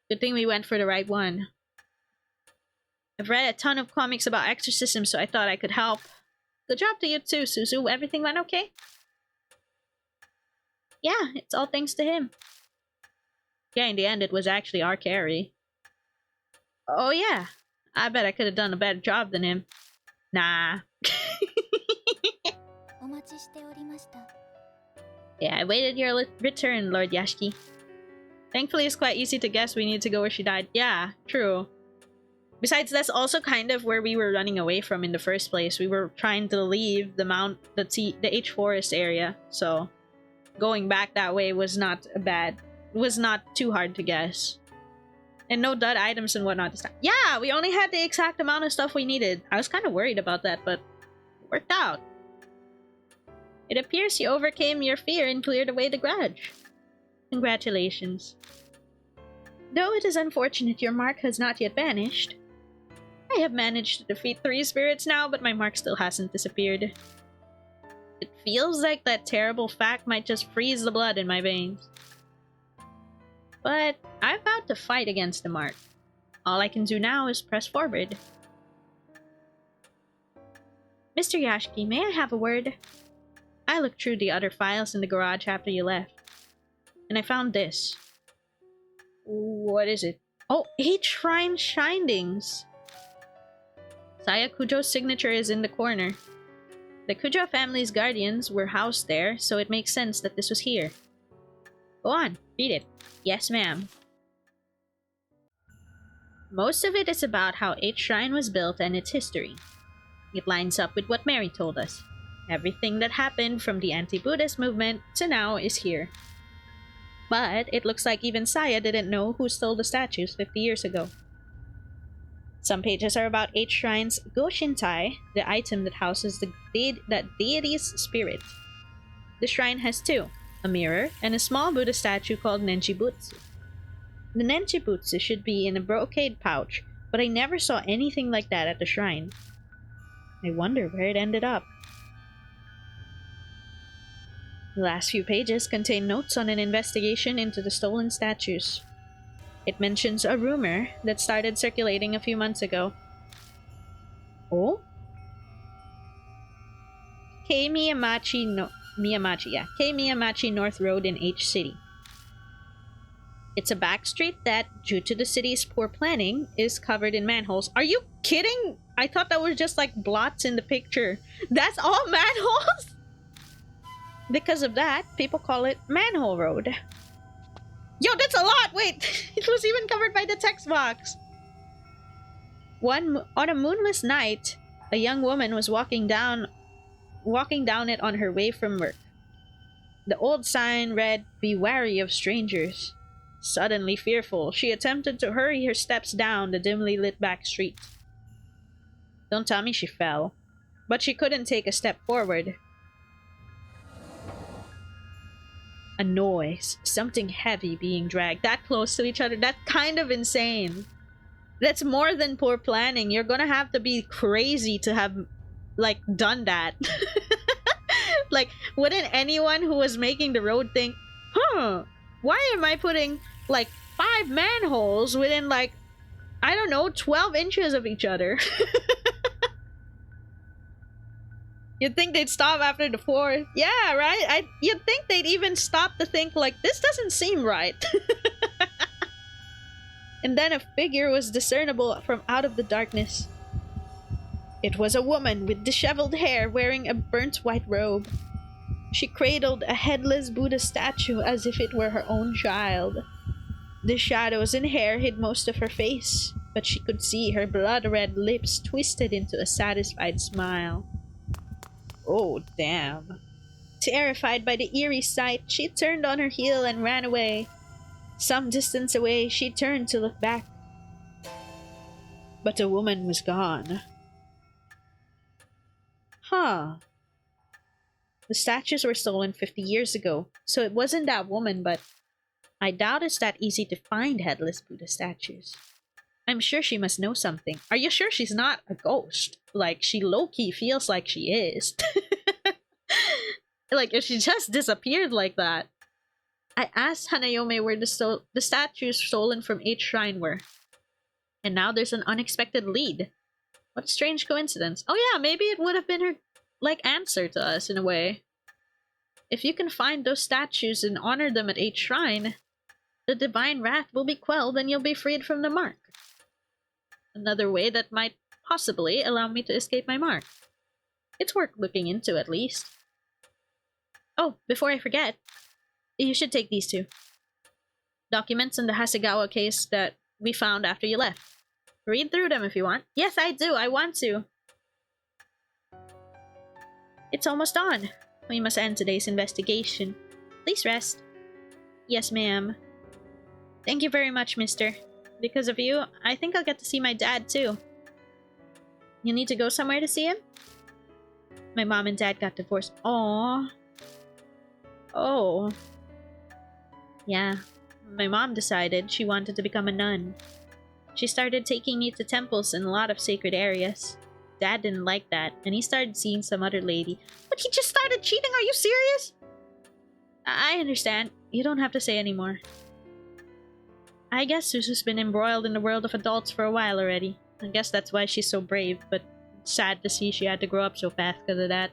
Good thing we went for the right one. I've read a ton of comics about exorcism, so I thought I could help. Good job to you too, Suzu. Everything went okay? Yeah, it's all thanks to him. Yeah, in the end, it was actually our carry. Oh yeah. I bet I could have done a better job than him. Nah. Yeah, I waited your return, Lord Yashiki. Thankfully, it's quite easy to guess we need to go where she died. Yeah, true. Besides, that's also kind of where we were running away from in the first place. We were trying to leave the H Forest area, so going back that way was not too hard to guess. And no dud items and whatnot this time. Yeah, we only had the exact amount of stuff we needed. I was kind of worried about that, but it worked out. It appears you overcame your fear and cleared away the grudge. Congratulations. Though it is unfortunate your mark has not yet vanished, I have managed to defeat 3 spirits now, but my mark still hasn't disappeared. It feels like that terrible fact might just freeze the blood in my veins. But I vowed to fight against the mark. All I can do now is press forward. Mr. Yashiki, may I have a word? I looked through the other files in the garage after you left, and I found this. What is it? Oh, 8 shrine shinings! Saya Kujo's signature is in the corner. The Kujo family's guardians were housed there, so it makes sense that this was here. Go on, read it. Yes, ma'am. Most of it is about how 8 Shrine was built and its history. It lines up with what Mary told us. Everything that happened from the anti-Buddhist movement to now is here. But it looks like even Saya didn't know who stole the statues 50 years ago. Some pages are about 8 Shrine's Goshintai, the item that houses that deity's spirit. The shrine has 2, a mirror and a small Buddha statue called Nenjibutsu. The Nenjibutsu should be in a brocade pouch, but I never saw anything like that at the shrine. I wonder where it ended up. The last few pages contain notes on an investigation into the stolen statues. It mentions a rumor that started circulating a few months ago. Oh? Kei Miyamachi North Road in H City. It's a back street that, due to the city's poor planning, is covered in manholes. Are you kidding? I thought that was just like blots in the picture. That's all manholes? Because of that, people call it Manhole Road. Yo, that's a lot! Wait! It was even covered by the text box! On a moonless night, a young woman was walking down it on her way from work. The old sign read, "Be wary of strangers." Suddenly fearful, she attempted to hurry her steps down the dimly lit back street. Don't tell me she fell. But she couldn't take a step forward. A noise, something heavy being dragged that close to each other. That's kind of insane. That's more than poor planning. You're gonna have to be crazy to have, like, done that. Like, wouldn't anyone who was making the road think, why am I putting, like, 5 manholes within, like, I don't know, 12 inches of each other? You'd think they'd stop after the 4th. Yeah, right? You'd think they'd even stop to think, like, this doesn't seem right. And then a figure was discernible from out of the darkness. It was a woman with disheveled hair wearing a burnt white robe. She cradled a headless Buddha statue as if it were her own child. The shadows and hair hid most of her face, but she could see her blood-red lips twisted into a satisfied smile. Oh, damn. Terrified by the eerie sight, she turned on her heel and ran away. Some distance away, she turned to look back. But the woman was gone. Huh. The statues were stolen 50 years ago, so it wasn't that woman, but I doubt it's that easy to find headless Buddha statues. I'm sure she must know something. Are you sure she's not a ghost? Like, she low-key feels like she is. Like, if she just disappeared like that. I asked Hanayome where the statues stolen from 8th Shrine were. And now there's an unexpected lead. What a strange coincidence. Oh yeah, maybe it would have been her, like, answer to us in a way. If you can find those statues and honor them at 8th Shrine, the divine wrath will be quelled and you'll be freed from the mark. Another way that might possibly allow me to escape my mark. It's worth looking into at least. Oh, before I forget, you should take these two. Documents in the Hasegawa case that we found after you left. Read through them if you want. Yes, I do. I want to. It's almost on. We must end today's investigation. Please rest. Yes, ma'am. Thank you very much, mister. Because of you, I think I'll get to see my dad, too. You need to go somewhere to see him? My mom and dad got divorced. Aww. Oh. Yeah. My mom decided she wanted to become a nun. She started taking me to temples in a lot of sacred areas. Dad didn't like that, and he started seeing some other lady. But he just started cheating? Are you serious? I understand. You don't have to say anymore. I guess Suzu's been embroiled in the world of adults for a while already. I guess that's why she's so brave, but it's sad to see she had to grow up so fast because of that.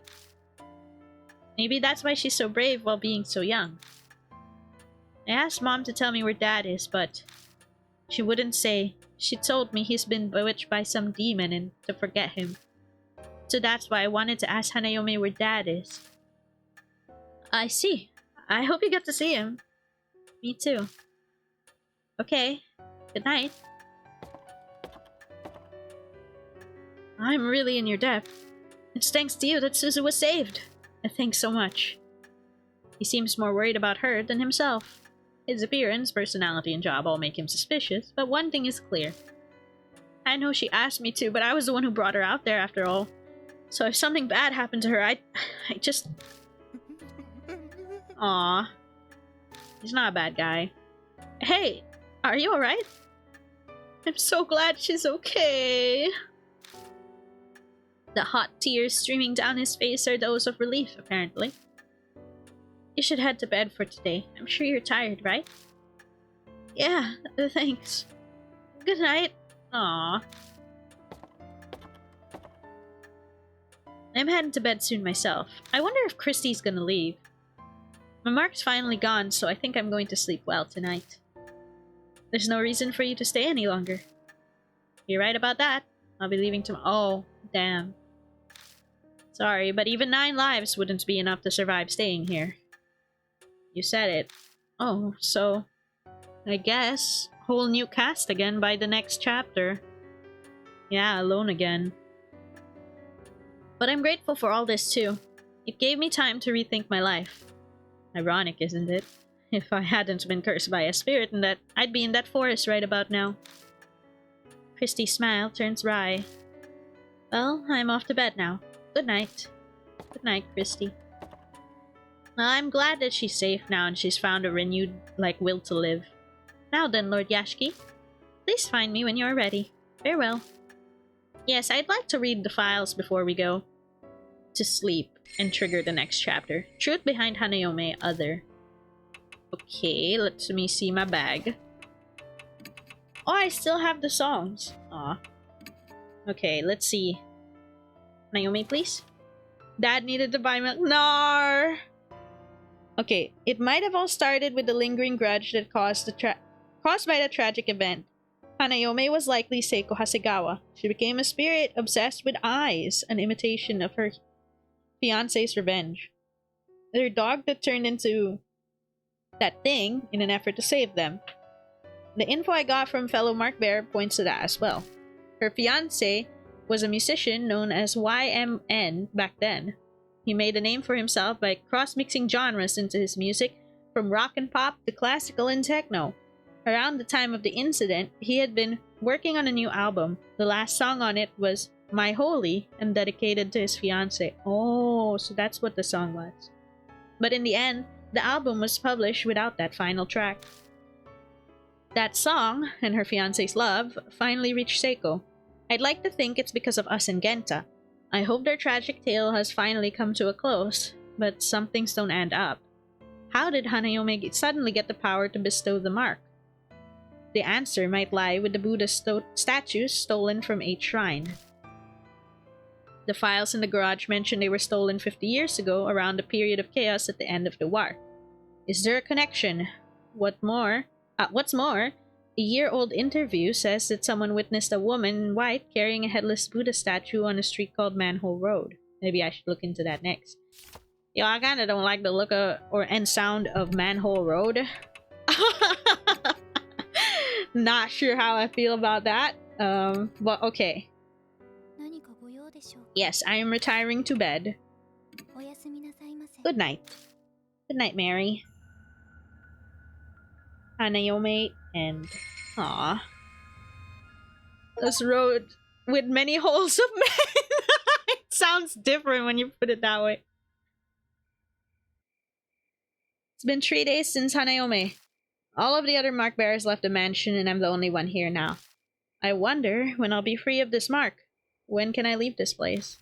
Maybe that's why she's so brave while being so young. I asked Mom to tell me where Dad is, but she wouldn't say. She told me he's been bewitched by some demon and to forget him. So that's why I wanted to ask Hanayome where Dad is. I see. I hope you get to see him. Me too. Okay. Good night. I'm really in your debt. It's thanks to you that Suzu was saved. Thanks so much. He seems more worried about her than himself. His appearance, personality, and job all make him suspicious, but one thing is clear. I know she asked me to, but I was the one who brought her out there after all. So if something bad happened to her, I just... Aww. He's not a bad guy. Hey, are you alright? I'm so glad she's okay. The hot tears streaming down his face are those of relief, apparently. You should head to bed for today. I'm sure you're tired, right? Yeah, thanks. Good night. Aww. I'm heading to bed soon myself. I wonder if Christy's gonna leave. My mark's finally gone, so I think I'm going to sleep well tonight. There's no reason for you to stay any longer. You're right about that. I'll be leaving tomorrow. Oh, damn. Sorry, but even 9 lives wouldn't be enough to survive staying here. You said it. Oh, so... I guess... whole new cast again by the next chapter. Yeah, alone again. But I'm grateful for all this too. It gave me time to rethink my life. Ironic, isn't it? If I hadn't been cursed by a spirit and that I'd be in that forest right about now. Christy's smile turns wry. Well, I'm off to bed now. Good night. Good night, Christy. Well, I'm glad that she's safe now and she's found a renewed, will to live. Now then, Lord Yashiki, please find me when you are ready. Farewell. Yes, I'd like to read the files before we go to sleep and trigger the next chapter. Truth behind Hanayome, other. Okay, let me see my bag. Oh, I still have the songs. Aw. Okay, let's see. Naomi, please. Dad needed to buy milk. Nar! Okay, it might have all started with the lingering grudge that caused by the tragic event. Hanayome was likely Seiko Hasegawa. She became a spirit obsessed with eyes, an imitation of her fiance's revenge. Their dog that turned into that thing in an effort to save them. The info I got from fellow Mark Bear points to that as well. Her fiance was a musician known as YMN back then. He made a name for himself by cross-mixing genres into his music, from rock and pop to classical and techno. Around the time of the incident, he had been working on a new album. The last song on it was My Holy and dedicated to his fiancée. Oh, so that's what the song was. But in the end, the album was published without that final track. That song, and her fiancé's love, finally reached Seiko. I'd like to think it's because of us and Genta. I hope their tragic tale has finally come to a close, but some things don't add up. How did Hanayome suddenly get the power to bestow the mark? The answer might lie with the Buddha statues stolen from 8 Shrine. The files in the garage mention they were stolen 50 years ago, around the period of chaos at the end of the war. Is there a connection? What's more, a year-old interview says that someone witnessed a woman in white carrying a headless Buddha statue on a street called Manhole Road. Maybe I should look into that next. Yo, I kinda don't like the look and sound of Manhole Road. Not sure how I feel about that. But okay. Yes, I am retiring to bed. Good night. Good night, Mary. Hanayome and... Aww. This road with many holes of men. It sounds different when you put it that way. It's been 3 days since Hanayome. All of the other mark bearers left the mansion and I'm the only one here now. I wonder when I'll be free of this mark. When can I leave this place?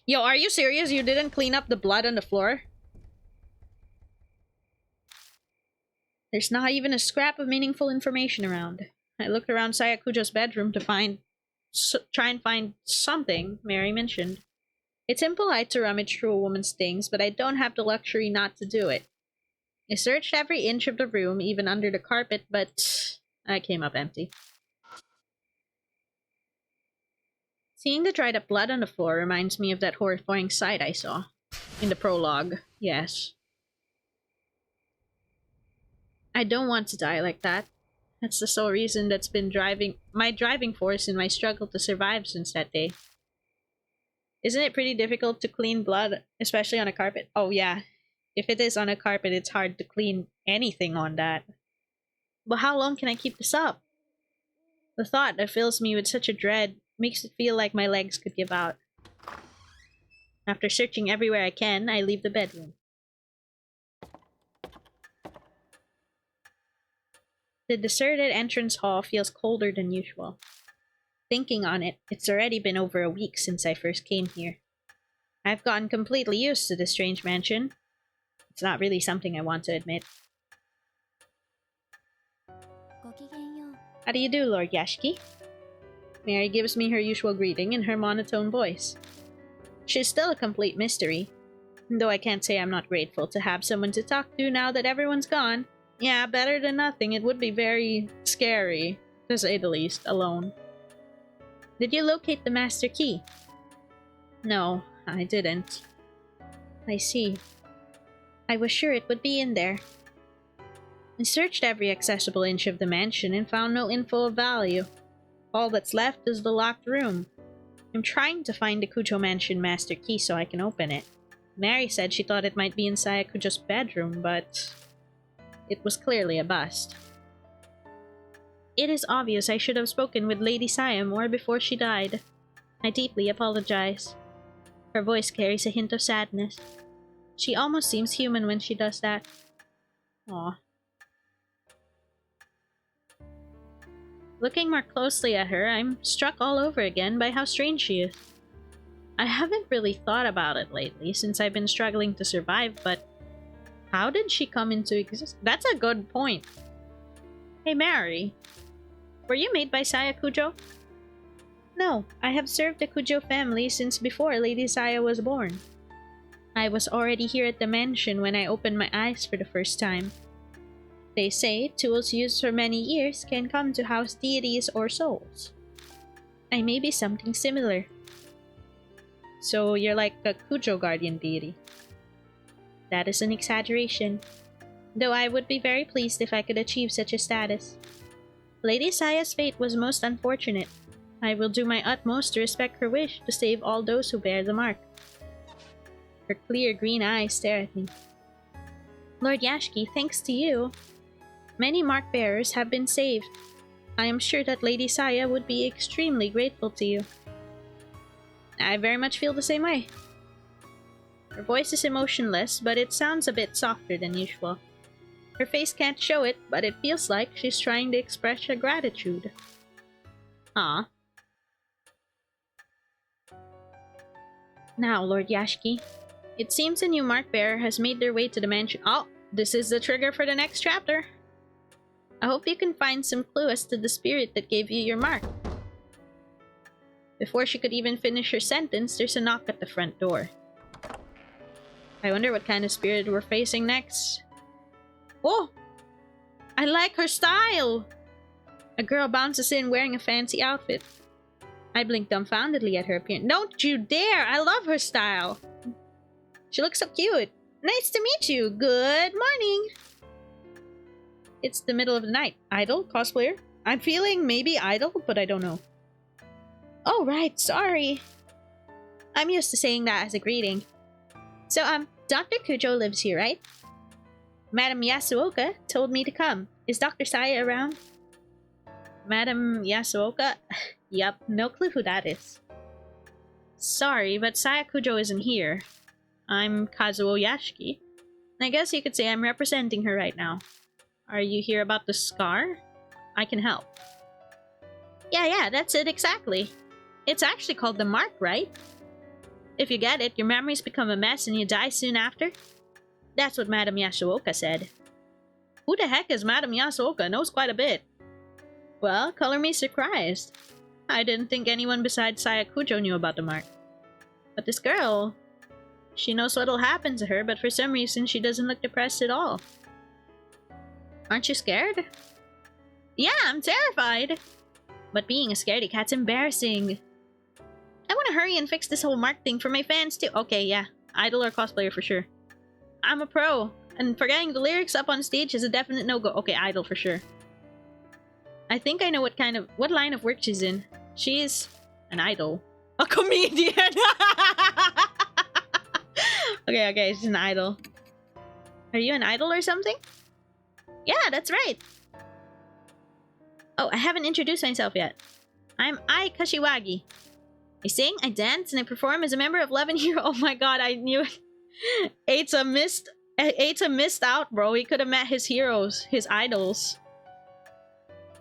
Yo, are you serious? You didn't clean up the blood on the floor? There's not even a scrap of meaningful information around. I looked around Sayakujo's bedroom to try and find something Mary mentioned. It's impolite to rummage through a woman's things, but I don't have the luxury not to do it. I searched every inch of the room, even under the carpet, but I came up empty. Seeing the dried up blood on the floor reminds me of that horrifying sight I saw. In the prologue, yes. I don't want to die like that. That's the sole reason that's been my driving force in my struggle to survive since that day. Isn't it pretty difficult to clean blood, especially on a carpet? Oh yeah, if it is on a carpet, it's hard to clean anything on that. But how long can I keep this up? The thought that fills me with such a dread makes it feel like my legs could give out. After searching everywhere I can, I leave the bedroom. The deserted entrance hall feels colder than usual. Thinking on it, it's already been over a week since I first came here. I've gotten completely used to this strange mansion. It's not really something I want to admit. How do you do, Lord Yashiki? Mary gives me her usual greeting in her monotone voice. She's still a complete mystery, though I can't say I'm not grateful to have someone to talk to now that everyone's gone. Yeah, better than nothing. It would be very scary, to say the least, alone. Did you locate the master key? No, I didn't. I see. I was sure it would be in there. I searched every accessible inch of the mansion and found no info of value. All that's left is the locked room. I'm trying to find the Kujo Mansion master key so I can open it. Mary said she thought it might be inside Kujo's bedroom, but it was clearly a bust. It is obvious I should have spoken with Lady Siam more before she died. I deeply apologize. Her voice carries a hint of sadness. She almost seems human when she does that. Aw. Looking more closely at her, I'm struck all over again by how strange she is. I haven't really thought about it lately since I've been struggling to survive, but how did she come into existence? That's a good point. Hey, Mary. Were you made by Saya Kujo? No, I have served the Kujo family since before Lady Saya was born. I was already here at the mansion when I opened my eyes for the first time. They say tools used for many years can come to house deities or souls. I may be something similar. So you're like a Kujo guardian deity. That is an exaggeration, though I would be very pleased if I could achieve such a status. Lady Saya's fate was most unfortunate. I will do my utmost to respect her wish to save all those who bear the mark. Her clear green eyes stare at me. Lord Yashiki, thanks to you, many mark bearers have been saved. I am sure that Lady Saya would be extremely grateful to you. I very much feel the same way. Her voice is emotionless, but it sounds a bit softer than usual. Her face can't show it, but it feels like she's trying to express her gratitude. Ah. Now, Lord Yashiki, it seems a new mark bearer has made their way to the mansion. Oh, this is the trigger for the next chapter. I hope you can find some clue as to the spirit that gave you your mark. Before she could even finish her sentence, there's a knock at the front door. I wonder what kind of spirit we're facing next. Oh! I like her style! A girl bounces in wearing a fancy outfit. I blink dumbfoundedly at her appearance. Don't you dare! I love her style! She looks so cute! Nice to meet you! Good morning! It's the middle of the night. Idol? Cosplayer? I'm feeling maybe idol, but I don't know. Oh, right. Sorry. I'm used to saying that as a greeting. So, Dr. Kujo lives here, right? Madam Yasuoka told me to come. Is Dr. Saya around? Madam Yasuoka? Yup, no clue who that is. Sorry, but Saya Kujo isn't here. I'm Kazuo Yashiki. I guess you could say I'm representing her right now. Are you here about the scar? I can help. Yeah, that's it exactly. It's actually called the mark, right? If you get it, your memories become a mess and you die soon after. That's what Madam Yasuoka said. Who the heck is Madam Yasuoka? Knows quite a bit. Well, color me surprised. I didn't think anyone besides Saya Kujo knew about the mark. But this girl, she knows what'll happen to her, but for some reason she doesn't look depressed at all. Aren't you scared? Yeah, I'm terrified. But being a scaredy cat's embarrassing. I want to hurry and fix this whole mark thing for my fans too. Okay, yeah. Idol or cosplayer for sure. I'm a pro. And forgetting the lyrics up on stage is a definite no-go. Okay, idol for sure. I think I know what line of work she's in. She's an idol. A comedian! Okay, she's an idol. Are you an idol or something? Yeah, that's right. Oh, I haven't introduced myself yet. I'm Ai Kashiwagi. I sing, I dance, and I perform as a member of 11 Hero. Oh my god, I knew it. Eita missed out, bro. He could have met his heroes, his idols.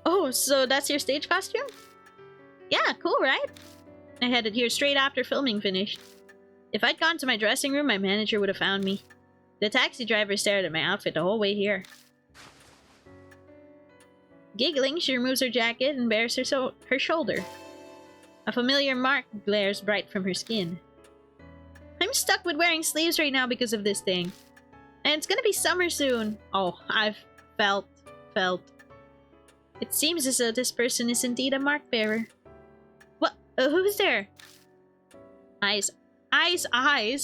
Oh, so that's your stage costume? Yeah, cool, right? I headed here straight after filming finished. If I'd gone to my dressing room, my manager would have found me. The taxi driver stared at my outfit the whole way here. Giggling, she removes her jacket and bares her shoulder. A familiar mark glares bright from her skin. I'm stuck with wearing sleeves right now because of this thing. And it's gonna be summer soon. Oh, I've felt. It seems as though this person is indeed a mark bearer. What? Who's there? Eyes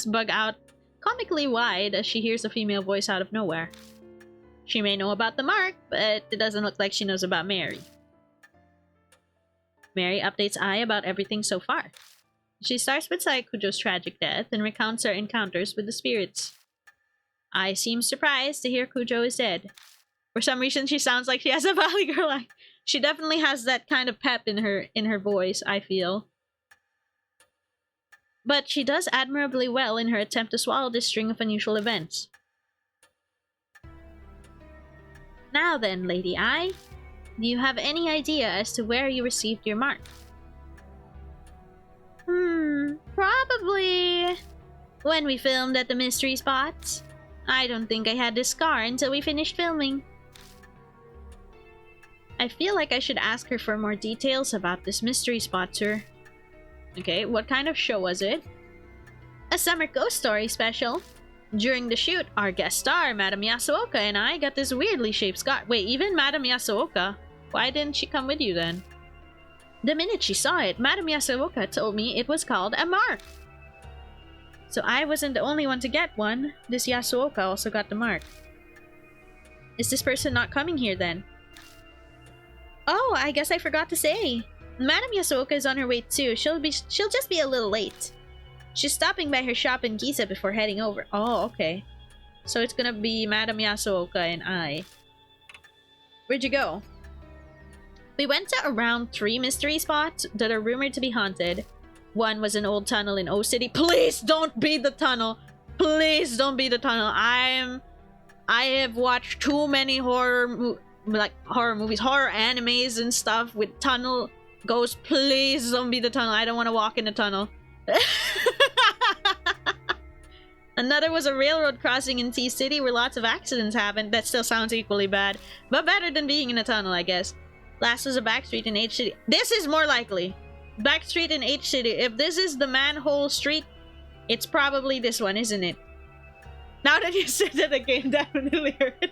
bug out comically wide as she hears a female voice out of nowhere. She may know about the mark, but it doesn't look like she knows about Mary. Mary updates Ai about everything so far. She starts with Saikujo's tragic death and recounts her encounters with the spirits. Ai seems surprised to hear Kujo is dead. For some reason, she sounds like she has a Valley Girl line. She definitely has that kind of pep in her voice, I feel. But she does admirably well in her attempt to swallow this string of unusual events. Now then, Lady I, do you have any idea as to where you received your mark? Probably when we filmed at the mystery spots. I don't think I had this scar until we finished filming. I feel like I should ask her for more details about this mystery spot tour. Okay, what kind of show was it? A summer ghost story special. During the shoot, our guest star, Madame Yasuoka, and I got this weirdly shaped scar. Wait, even Madame Yasuoka? Why didn't she come with you then? The minute she saw it, Madame Yasuoka told me it was called a mark. So I wasn't the only one to get one. This Yasuoka also got the mark. Is this person not coming here then? Oh, I guess I forgot to say. Madame Yasuoka is on her way too. She'll just be a little late. She's stopping by her shop in Giza before heading over. Oh, okay. So it's gonna be Madame Yasuoka and I. Where'd you go? We went to around 3 mystery spots that are rumored to be haunted. One was an old tunnel in O City. Please don't be the tunnel. Please don't be the tunnel. I have watched too many horror movies, horror animes and stuff with tunnel ghosts. Please don't be the tunnel. I don't want to walk in the tunnel. Another was a railroad crossing in T-City where lots of accidents happened. That still sounds equally bad, but better than being in a tunnel, I guess. Last was a back street in H-City. This is more likely. Back street in H-City. If this is the manhole street, it's probably this one, isn't it? Now that you said that, the game definitely hurt.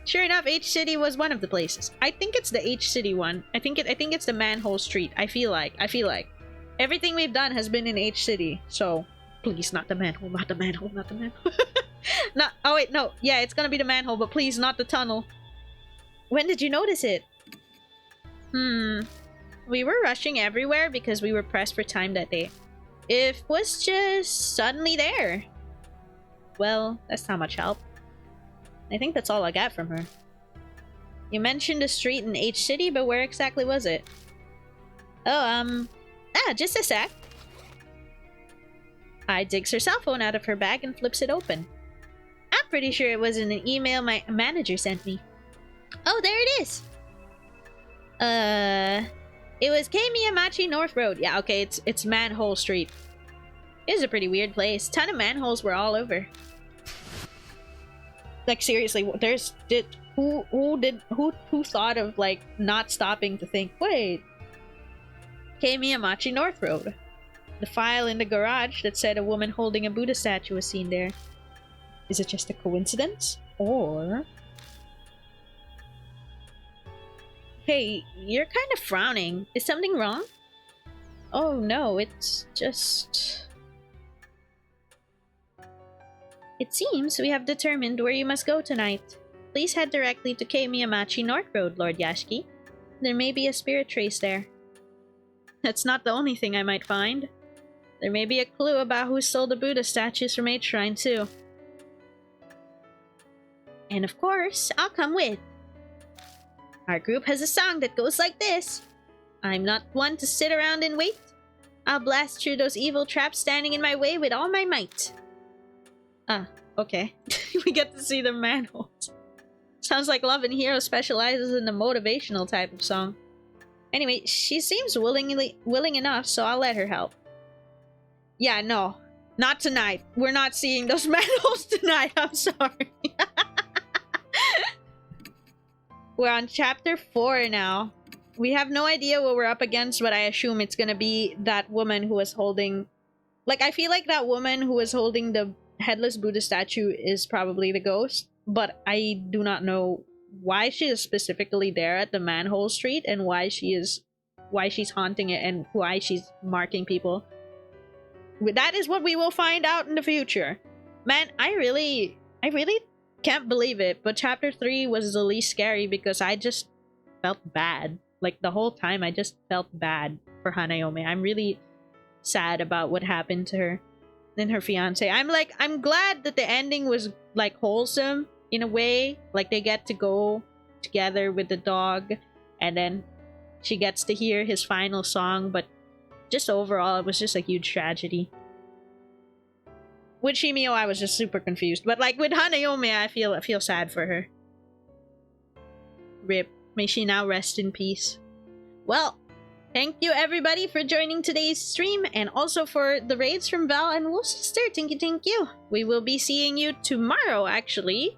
Sure enough, H-City was one of the places. I think it's the H-City one. I think it's the manhole street. I feel like. Everything we've done has been in H-City, so please, not the manhole, not the manhole, not the manhole. Not, oh wait, no. Yeah, it's gonna be the manhole, but please, not the tunnel. When did you notice it? We were rushing everywhere because we were pressed for time that day. It was just suddenly there. Well, that's not much help. I think that's all I got from her. You mentioned a street in H-City, but where exactly was it? Oh, just a sec. I digs her cell phone out of her bag and flips it open. I'm pretty sure it was in an email my manager sent me. Oh, there it is! It was K Miyamachi North Road. Yeah, okay, it's Manhole Street. It was a pretty weird place. Ton of manholes were all over. Like, seriously, who thought of, like, not stopping to think, wait, K Miyamachi North Road. The file in the garage that said a woman holding a Buddha statue was seen there. Is it just a coincidence? Or... Hey, you're kind of frowning. Is something wrong? Oh no, it's just... It seems we have determined where you must go tonight. Please head directly to K Miyamachi North Road, Lord Yashiki. There may be a spirit trace there. That's not the only thing I might find. There may be a clue about who stole the Buddha statues from H Shrine too. And of course, I'll come with. Our group has a song that goes like this. I'm not one to sit around and wait. I'll blast through those evil traps standing in my way with all my might. Ah, okay. We get to see the manholes. Sounds like Love and Hero specializes in the motivational type of song. Anyway, she seems willing enough, so I'll let her help. Yeah, no. Not tonight. We're not seeing those manholes tonight. I'm sorry. We're on chapter 4 now. We have no idea what we're up against, but I assume it's gonna be that woman who was holding... Like, I feel like that woman who was holding the headless Buddha statue is probably the ghost, but I do not know why she is specifically there at the manhole street and why she's haunting it and why she's marking people. That is what we will find out in the future. Man, I really can't believe it, but chapter 3 was the least scary because I just felt bad. Like, the whole time I just felt bad for Hanayome. I'm really sad about what happened to her and her fiance. I'm glad that the ending was, like, wholesome in a way. Like, they get to go together with the dog and then she gets to hear his final song, but just overall, it was just a huge tragedy. With Shimio, I was just super confused. But like with Hanayome, I feel sad for her. Rip. May she now rest in peace. Well, thank you everybody for joining today's stream, and also for the raids from Val and Wolf Sister. Thank you. We will be seeing you tomorrow, actually,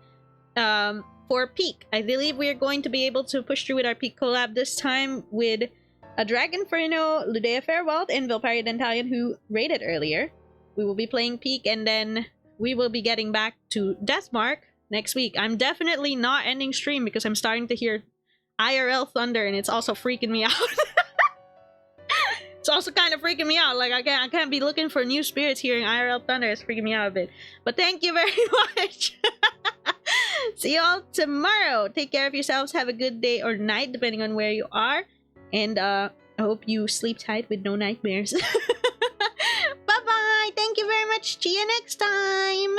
for Peak. I believe we are going to be able to push through with our Peak collab this time with a Dragonferno, Ludea Fairwald, and Vilparia Dentalion, who raided earlier. We will be playing Peak, and then we will be getting back to Deathmark next week. I'm definitely not ending stream because I'm starting to hear IRL thunder, and it's also freaking me out. It's also kind of freaking me out. Like, I can't be looking for new spirits hearing IRL thunder. It's freaking me out a bit. But thank you very much. See you all tomorrow. Take care of yourselves. Have a good day or night, depending on where you are. And I hope you sleep tight with no nightmares. Bye-bye. Thank you very much. See you next time.